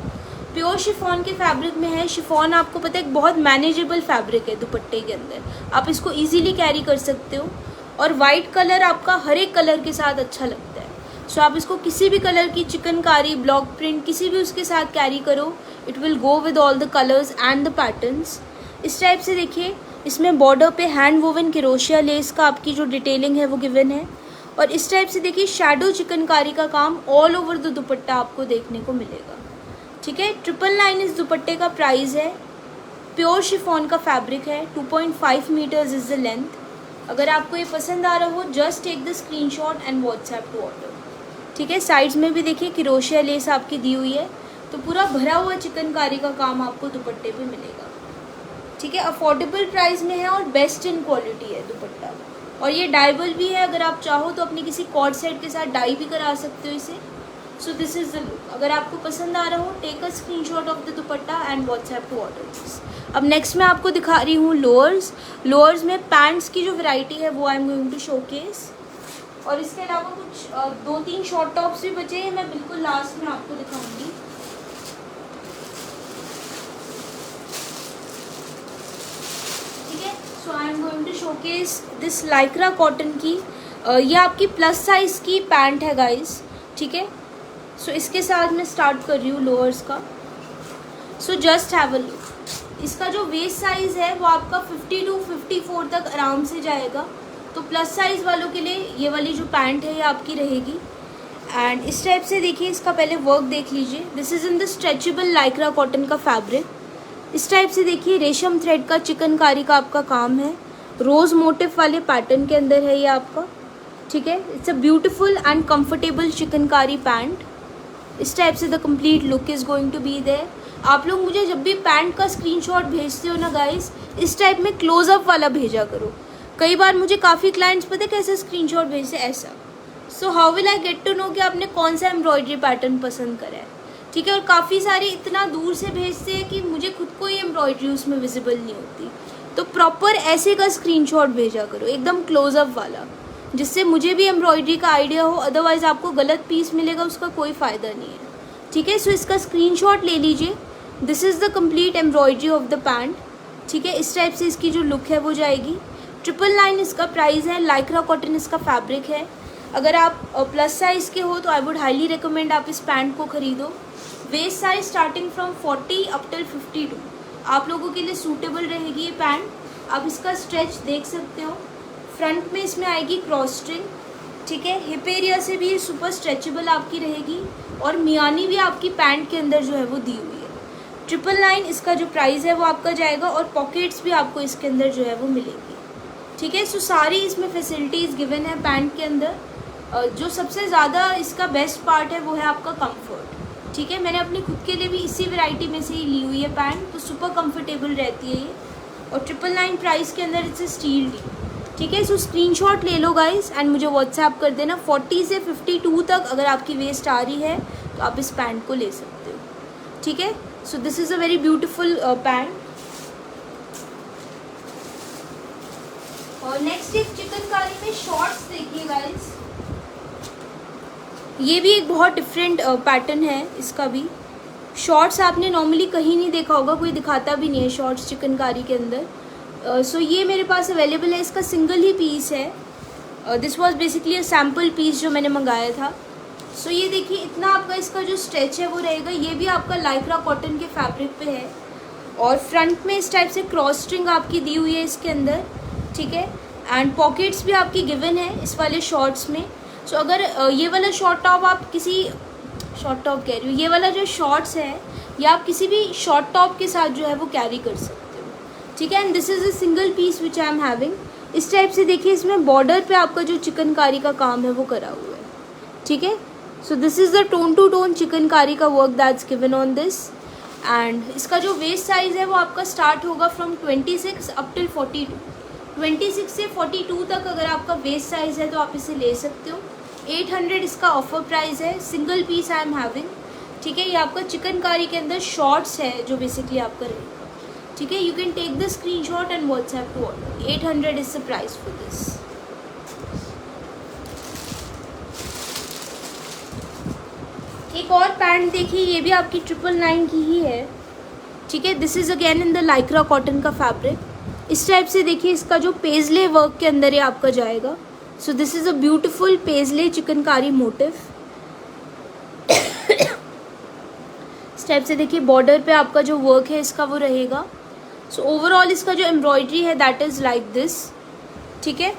प्योर शिफॉन के फैब्रिक में है। शिफॉन आपको पता है एक बहुत मैनेजेबल फैब्रिक है दुपट्टे के अंदर, आप इसको इजीली कैरी कर सकते हो। और वाइट कलर आपका हर एक कलर के साथ अच्छा लगता है। सो आप इसको किसी भी कलर की चिकनकारी, ब्लॉक प्रिंट, किसी भी उसके साथ कैरी करो, it will go with all the colours and the patterns. इस टाइप से देखिए इसमें बॉर्डर पे हैंड वोवन क्रोशिया लेस का आपकी जो डिटेलिंग है वो गिवन है। और इस टाइप से देखिए शैडो चिकनकारी का काम ऑल ओवर द दुपट्टा आपको देखने को मिलेगा। ठीक है, 999 इस दुपट्टे का प्राइस है। प्योर शिफॉन का फैब्रिक है, 2.5 मीटर्स इज द लेंथ। अगर आपको ये पसंद आ रहा हो just take the screenshot and WhatsApp to order. ठीक है, साइड्स में भी देखिए क्रोशिया लेस आपकी दी हुई है, तो पूरा भरा हुआ चिकनकारी का काम आपको दुपट्टे पे मिलेगा। ठीक है, अफोर्डेबल प्राइस में है और बेस्ट इन क्वालिटी है दुपट्टा। और ये डाइबल भी है, अगर आप चाहो तो अपने किसी कॉर्ड सेट के साथ डाई भी करा सकते हो इसे। So this is the look. अगर आपको पसंद आ रहा हो take a screenshot of the dupatta and WhatsApp to order this. अब नेक्स्ट मैं आपको दिखा रही हूँ लोअर्स। लोअर्स में पैंट्स की जो वैरायटी है वो I am going to showcase. और इसके अलावा कुछ 2-3 शॉर्ट टॉप्स भी बचे हैं, मैं बिल्कुल लास्ट में आपको दिखाऊंगी। So I am going to showcase this Lycra cotton की। ये आपकी प्लस साइज की पैंट है गाइस। ठीक है, सो इसके साथ मैं स्टार्ट कर रही हूँ लोअर्स का। सो जस्ट हैव अ लुक। इसका जो वेस्ट साइज है वो आपका 50 to 54 तक आराम से जाएगा। तो प्लस साइज वालों के लिए ये वाली जो पैंट है ये आपकी रहेगी। एंड इस टाइप से देखिए इसका पहले वर्क देख लीजिए। This is in the stretchable Lycra cotton का फैब्रिक। इस टाइप से देखिए रेशम थ्रेड का चिकनकारी का आपका काम है, रोज़ मोटिव वाले पैटर्न के अंदर है ये आपका। ठीक है, it's a beautiful and comfortable chikankari pant. इस टाइप से the complete look is going to be there. आप लोग मुझे जब भी पैंट का स्क्रीनशॉट भेजते हो ना गाइस, इस टाइप में क्लोजअप वाला भेजा करो। कई बार मुझे काफ़ी क्लाइंट्स पता है कैसे स्क्रीनशॉट भेजते ऐसा। So how will I get to know कि आपने कौन सा एम्ब्रॉयडरी पैटर्न पसंद करा है। ठीक है, और काफ़ी सारे इतना दूर से भेजते हैं कि मुझे खुद को ही एम्ब्रॉयडरी उसमें विजिबल नहीं होती। तो प्रॉपर ऐसे का स्क्रीनशॉट भेजा करो, एकदम क्लोजअप वाला, जिससे मुझे भी एम्ब्रॉयडरी का आइडिया हो। अदरवाइज़ आपको गलत पीस मिलेगा, उसका कोई फ़ायदा नहीं है। ठीक है, सो इसका स्क्रीनशॉट ले लीजिए। This is the complete embroidery of the pant. ठीक है, इस टाइप से इसकी जो लुक है वो जाएगी। 999 इसका प्राइस है। लाइक्रा कॉटन इसका फैब्रिक है। अगर आप प्लस साइज़ के हो तो आई वुड हाईली रिकमेंड आप इस पैंट को ख़रीदो। Waist size starting from 40 up till 52 आप लोगों के लिए सूटेबल रहेगी ये पैंट। आप इसका स्ट्रेच देख सकते हो। फ्रंट में इसमें आएगी क्रॉस स्ट्रिंग। ठीक है, हिप एरिया से भी सुपर स्ट्रेचेबल आपकी रहेगी। और मियानी भी आपकी पैंट के अंदर जो है वो दी हुई है। 999 इसका जो प्राइस है वो आपका जाएगा। और पॉकेट्स भी आपको इसके अंदर जो है वो मिलेगी। ठीक है, सो सारी इसमें फैसिलिटीज़ गिवन है पैंट के अंदर। जो सबसे ज़्यादा इसका बेस्ट पार्ट है वो है आपका कंफर्ट। ठीक है, मैंने अपनी खुद के लिए भी इसी वैरायटी में से ही ली हुई है पैंट, तो सुपर कंफर्टेबल रहती है ये। और 999 प्राइस के अंदर इट्स स्टील डी। ठीक है, सो स्क्रीनशॉट ले लो गाइस एंड मुझे व्हाट्सएप कर देना। 40 से 52 तक अगर आपकी वेस्ट आ रही है तो आप इस पैंट को ले सकते हो। ठीक है, so this is a very beautiful pant. और नेक्स्ट एक चिकनकारी में शॉर्ट्स देखिए गाइस। ये भी एक बहुत डिफरेंट पैटर्न है इसका भी। शॉर्ट्स आपने नॉर्मली कहीं नहीं देखा होगा, कोई दिखाता भी नहीं है शॉर्ट्स चिकनकारी के अंदर। सो ये मेरे पास अवेलेबल है। इसका सिंगल ही पीस है। This was basically a sample piece जो मैंने मंगाया था। सो ये देखिए इतना आपका इसका जो स्ट्रेच है वो रहेगा। ये भी आपका लाइक्रा कॉटन के फैब्रिक पे है। और फ्रंट में इस टाइप से क्रॉस स्ट्रिंग आपकी दी हुई है इसके अंदर। ठीक है, एंड पॉकेट्स भी आपकी गिवन है इस वाले शॉर्ट्स में। सो अगर ये वाला शॉर्ट टॉप आप किसी शॉर्ट टॉप कह रही हूँ, ये वाला जो शॉर्ट्स है ये आप किसी भी शॉर्ट टॉप के साथ जो है वो कैरी कर सकते हो। ठीक है, and this is a single piece which I am having. इस टाइप से देखिए इसमें बॉर्डर पे आपका जो चिकनकारी का काम है वो करा हुआ है। ठीक है, so this is the tone to tone chikankari का work that's given on this. And इसका जो वेस्ट साइज़ है वो आपका स्टार्ट होगा फ्रॉम 26 अप टिल 42। 26 से 42 तक अगर आपका वेस्ट साइज़ है तो आप इसे ले सकते हो। 800 इसका ऑफर प्राइस है। Single piece I am having. ठीक है, ये आपका चिकनकारी के अंदर शॉर्ट्स है जो बेसिकली आपका रहेगा। ठीक है, you can take the screenshot and WhatsApp to order. 800 is the price for this. एक और पैंट देखिए, ये भी आपकी 999 की ही है। ठीक है, this is again in the Lycra cotton का फैब्रिक। इस टाइप से देखिए, इसका जो पेजले वर्क के अंदर ये आपका जाएगा। So this is a beautiful paisley chikankari motif. इस टाइप से देखिए, बॉर्डर पे आपका जो वर्क है इसका वो रहेगा। सो ओवरऑल इसका जो एम्ब्रॉयडरी है दैट इज़ लाइक दिस। ठीक है,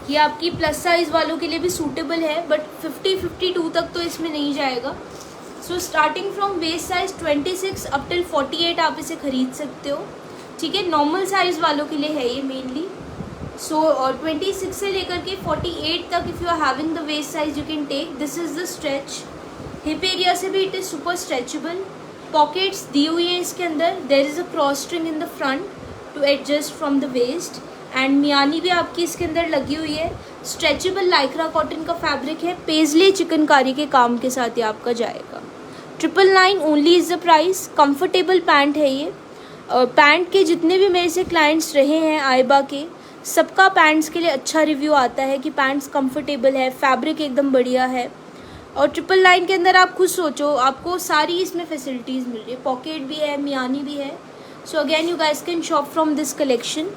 ये आपकी प्लस साइज वालों के लिए भी सूटेबल है, बट 50-52 तक तो इसमें नहीं जाएगा। So starting from waste size 26 up till 48 आप इसे खरीद सकते हो। ठीक है, नॉर्मल साइज वालों के लिए है ये मेनली। सो 26 से लेकर के 48 तक if you are having the waist size you can take. This is the stretch. Hip area से भी it is super stretchable. Pockets दी हुई हैं इसके अंदर। There is a cross string in the front to adjust from the waist and मियानी भी आपकी इसके अंदर लगी हुई है। स्ट्रेचेबल लाइक्रा कॉटन का फैब्रिक है। पेजले चिकनकारी के काम के साथ ये आपका जाएगा। 999 only is the price. Comfortable pant है ये। पैंट के जितने भी मेरे से क्लाइंट्स रहे हैं आइबा के, सबका पैंट्स के लिए अच्छा रिव्यू आता है कि पैंट्स कंफर्टेबल है, फैब्रिक एकदम बढ़िया है। और 999 के अंदर आप खुद सोचो, आपको सारी इसमें फैसिलिटीज़ मिल रही है। पॉकेट भी है, मियानी भी है। So again you guys can shop from this collection.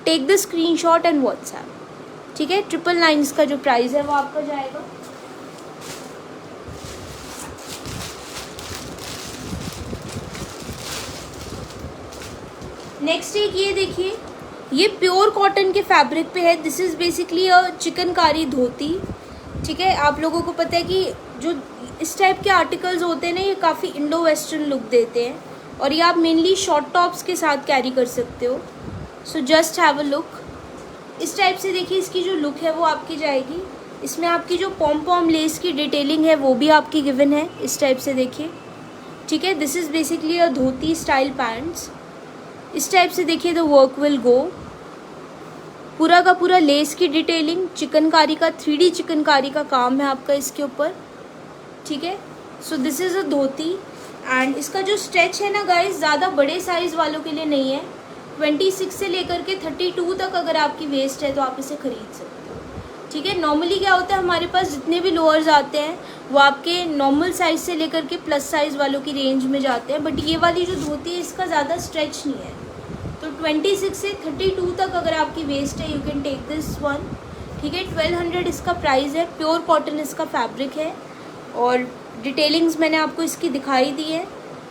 Take the screenshot and WhatsApp. ठीक है, 999 इसका जो प्राइस है वो आपका जाएगा। नेक्स्ट एक ये देखिए, ये प्योर कॉटन के फैब्रिक पे है। This is basically a chikankari dhoti. ठीक है, आप लोगों को पता है कि जो इस टाइप के आर्टिकल्स होते हैं ना, ये काफ़ी इंडो वेस्टर्न लुक देते हैं और ये आप मेनली शॉर्ट टॉप्स के साथ कैरी कर सकते हो। सो जस्ट हैव अ लुक। इस टाइप से देखिए, इसकी जो लुक है वो आपकी जाएगी। इसमें आपकी जो पॉम पॉम लेस की डिटेलिंग है वो भी आपकी गिवन है। इस टाइप से देखिए। ठीक है, this is basically a dhoti style pants. इस टाइप से देखिए, द वर्क विल गो। पूरा का पूरा लेस की डिटेलिंग, चिकनकारी का 3D चिकनकारी का काम है आपका इसके ऊपर। ठीक है, so this is a dhoti and इसका जो स्ट्रेच है ना गाइस, ज़्यादा बड़े साइज़ वालों के लिए नहीं है। 26 से लेकर के 32 तक अगर आपकी वेस्ट है तो आप इसे खरीद सकते हो। ठीक है, नॉर्मली क्या होता है, हमारे पास जितने भी लोअर्स आते हैं वो आपके नॉर्मल साइज़ से लेकर के प्लस साइज़ वालों की रेंज में जाते हैं, बट ये वाली जो धोती है इसका ज़्यादा स्ट्रेच नहीं है। तो 26 से 32 तक अगर आपकी वेस्ट है you can take this one. ठीक है, 1200 इसका प्राइस है। प्योर कॉटन इसका फैब्रिक है और डिटेलिंग्स मैंने आपको इसकी दिखाई दी है।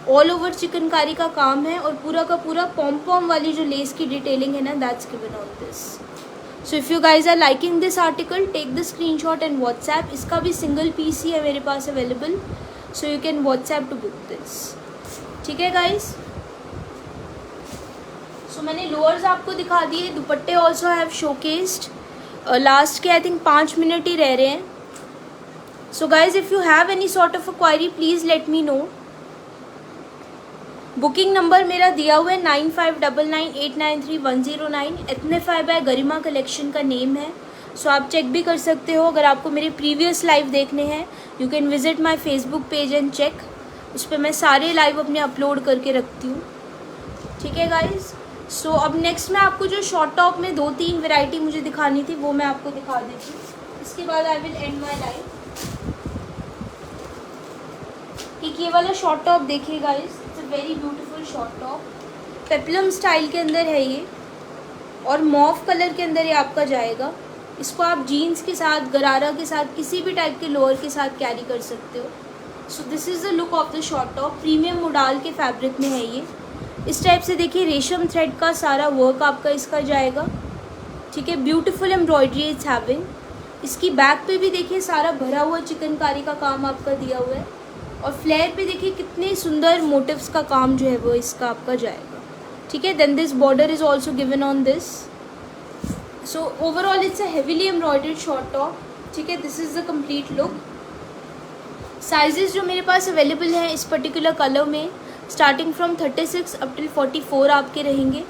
ऑल ओवर चिकनकारी का काम है और पूरा का पूरा पॉम पॉम वाली जो लेस की डिटेलिंग है ना, that's given on this. So if you guys are liking this article, take the screenshot and WhatsApp. इसका भी सिंगल पीस ही है मेरे पास available, so you can WhatsApp to book this. ठीक है गाइज, सो मैंने लोअर्स आपको दिखा दिए। दुपट्टे ऑल्सो हैव शोकेस्ड। लास्ट के आई थिंक 5 मिनट ही रह रहे हैं। So guys, if you have any sort of a query please let me no. Booking number मेरा दिया हुआ है 9599893109। एथनिफाई बाय गरिमा कलेक्शन का नेम है। सो आप चेक भी कर सकते हो। अगर आपको मेरे प्रीवियस लाइव देखने हैं you can visit my Facebook page and check. उस पर मैं सारे लाइव अपने अपलोड करके रखती हूँ। ठीक है गाइज, सो अब नेक्स्ट मैं आपको जो शॉर्ट टॉप में 2-3 वैरायटी मुझे दिखानी थी वो मैं आपको दिखा देती हूँ। इसके बाद I will and my live. एक ये वाला शॉर्ट टॉप देखिए guys, it's a very beautiful short top. Peplum style के अंदर है ये और मॉफ कलर के अंदर ये आपका जाएगा। इसको आप जीन्स के साथ, गरारा के साथ, किसी भी टाइप के लोअर के साथ कैरी कर सकते हो। सो this is the look of the short top. Premium modal के फैब्रिक में है ये। इस टाइप से देखिए, रेशम थ्रेड का सारा वर्क आपका इसका जाएगा। ठीक है, ब्यूटीफुल एम्ब्रॉयडरी इट्स हैविंग। इसकी बैक पे भी देखिए सारा भरा हुआ चिकनकारी का काम आपका दिया हुआ है और फ्लेयर पे देखिए कितने सुंदर मोटिव्स का काम जो है वो इसका आपका जाएगा। ठीक है, then this border is also given on this. So overall it's a heavily embroidered short top. ठीक है, this is the complete look. Sizes जो मेरे पास अवेलेबल हैं इस पर्टिकुलर कलर में स्टार्टिंग फ्रॉम 36 अप टिल 44 आपके रहेंगे।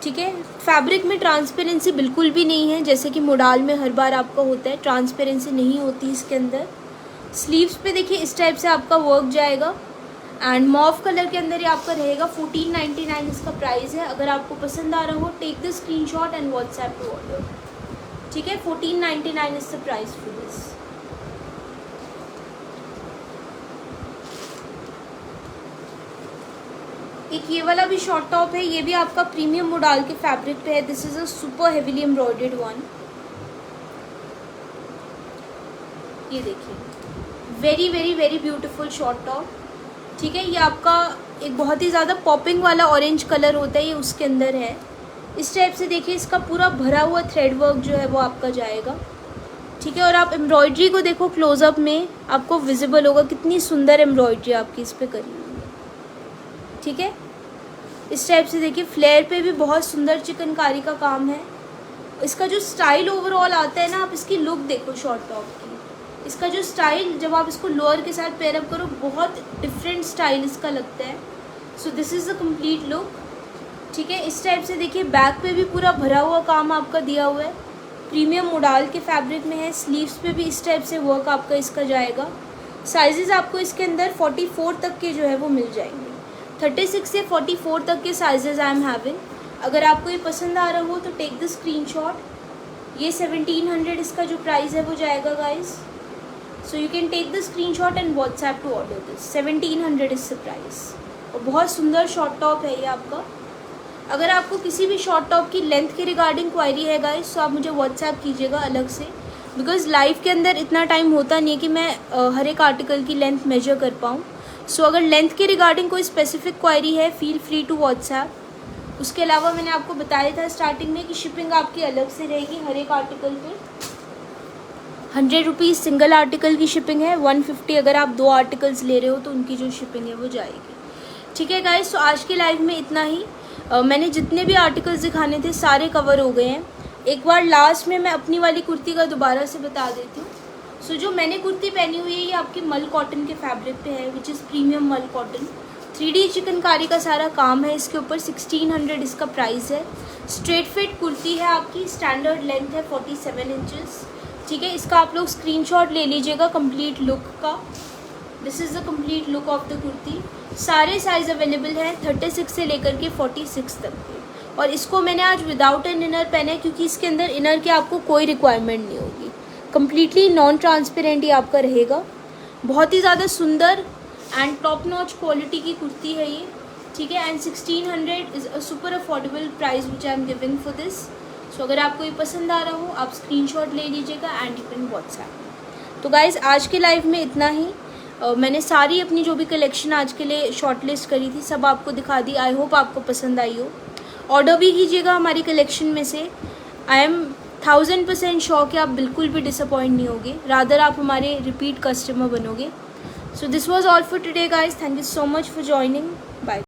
ठीक है, फैब्रिक में ट्रांसपेरेंसी बिल्कुल भी नहीं है, जैसे कि मोडाल में हर बार आपका होता है, ट्रांसपेरेंसी नहीं होती इसके अंदर। स्लीव्स पे देखिए इस टाइप से आपका वर्क जाएगा एंड मॉव कलर के अंदर ये आपका रहेगा 1499 इसका प्राइस है। अगर आपको पसंद आ रहा हो take the screenshot and WhatsApp to order. ठीक है, 1499 is the price for this. एक ये वाला भी शॉर्ट टॉप है, ये भी आपका प्रीमियम मोडाल के फैब्रिक पे है। This is a super heavily embroidered one. ये देखिए, very very very beautiful short top. ठीक है, ये आपका एक बहुत ही ज़्यादा पॉपिंग वाला ऑरेंज कलर होता है, ये उसके अंदर है। इस टाइप से देखिए, इसका पूरा भरा हुआ थ्रेड वर्क जो है वो आपका जाएगा। ठीक है, और आप एम्ब्रॉयडरी को देखो क्लोजअप में, आपको विजिबल होगा कितनी सुंदर एम्ब्रॉयडरी आपकी इस पर करी हुई है। ठीक है, इस टाइप से देखिए, फ्लेयर पे भी बहुत सुंदर चिकनकारी का काम है। इसका जो स्टाइल ओवरऑल आता है ना, आप इसकी लुक देखो शॉर्ट टॉप की। इसका जो स्टाइल, जब आप इसको लोअर के साथ पेयरअप करो, बहुत डिफरेंट स्टाइल इसका लगता है। So this is the complete look. ठीक है, इस टाइप से देखिए, बैक पे भी पूरा भरा हुआ काम आपका दिया हुआ है, प्रीमियम मोडाल के फैब्रिक में है। स्लीव्स पे भी इस टाइप से वर्क आपका इसका जाएगा। साइजेस आपको इसके अंदर 44 तक के जो है वो मिल जाएंगे। 36 से 44 तक के साइजेस आई एम हैविंग। अगर आपको ये पसंद आ रहा हो तो टेक द स्क्रीनशॉट। ये 1700 इसका जो प्राइस है वो जाएगा guys. So you can take the screenshot and WhatsApp to order this. 1700 is the price. और बहुत सुंदर शॉर्ट टॉप है ये आपका। अगर आपको किसी भी शॉर्ट टॉप की लेंथ के रिगार्डिंग क्वायरी है गाइस, तो आप मुझे व्हाट्सएप कीजिएगा अलग से, बिकॉज लाइव के अंदर इतना टाइम होता नहीं है कि मैं हर एक आर्टिकल की लेंथ मेजर कर पाऊँ। सो अगर लेंथ के रिगार्डिंग कोई स्पेसिफिक क्वायरी है, फील फ्री टू व्हाट्सएप। उसके अलावा मैंने आपको बताया था स्टार्टिंग में कि शिपिंग आपकी अलग से रहेगी हर एक आर्टिकल पे। 100 रुपीज़ सिंगल आर्टिकल की शिपिंग है, 150 अगर आप 2 आर्टिकल्स ले रहे हो तो उनकी जो शिपिंग है वो जाएगी। ठीक है गाइस, तो आज के लाइव में इतना ही। मैंने जितने भी आर्टिकल्स दिखाने थे सारे कवर हो गए हैं। एक बार लास्ट में मैं अपनी वाली कुर्ती का दोबारा से बता देती हूँ। सो जो मैंने कुर्ती पहनी हुई है ये आपकी मल कॉटन के फैब्रिक पे है, विच इज़ प्रीमियम मल कॉटन। 3D चिकनकारी का सारा काम है इसके ऊपर। 1600 इसका प्राइस है। स्ट्रेट फिट कुर्ती है आपकी, स्टैंडर्ड लेंथ है 47 इंचेस। ठीक है, इसका आप लोग स्क्रीनशॉट ले लीजिएगा कंप्लीट लुक का। This is the complete look of the kurti. सारे साइज़ अवेलेबल हैं 36 से लेकर के 46 तक के। और इसको मैंने आज विदाउट एन इनर पहना है, क्योंकि इसके अंदर इनर की आपको कोई रिक्वायरमेंट नहीं होगी। कम्प्लीटली नॉन ट्रांसपेरेंट ही आपका रहेगा। बहुत ही ज़्यादा सुंदर एंड टॉप नॉच क्वालिटी की कुर्ती है ये। ठीक है, and 1600 is a super affordable price which I am giving for this. So अगर आपको ये पसंद आ रहा हो आप स्क्रीनशॉट ले लीजिएगा एंड यू कैन व्हाट्सएप। तो गाइज़ आज के लाइव में इतना ही। मैंने सारी अपनी जो भी कलेक्शन आज के लिए शॉर्टलिस्ट करी थी सब आपको दिखा दी। आई होप आपको पसंद आई हो। ऑर्डर भी कीजिएगा हमारी कलेक्शन में से। आई एम 1000% श्योर कि आप बिल्कुल भी डिसअपॉइंट नहीं होगे, रादर आप हमारे रिपीट कस्टमर बनोगे। So this was all for today guys. Thank you so much for joining. Bye.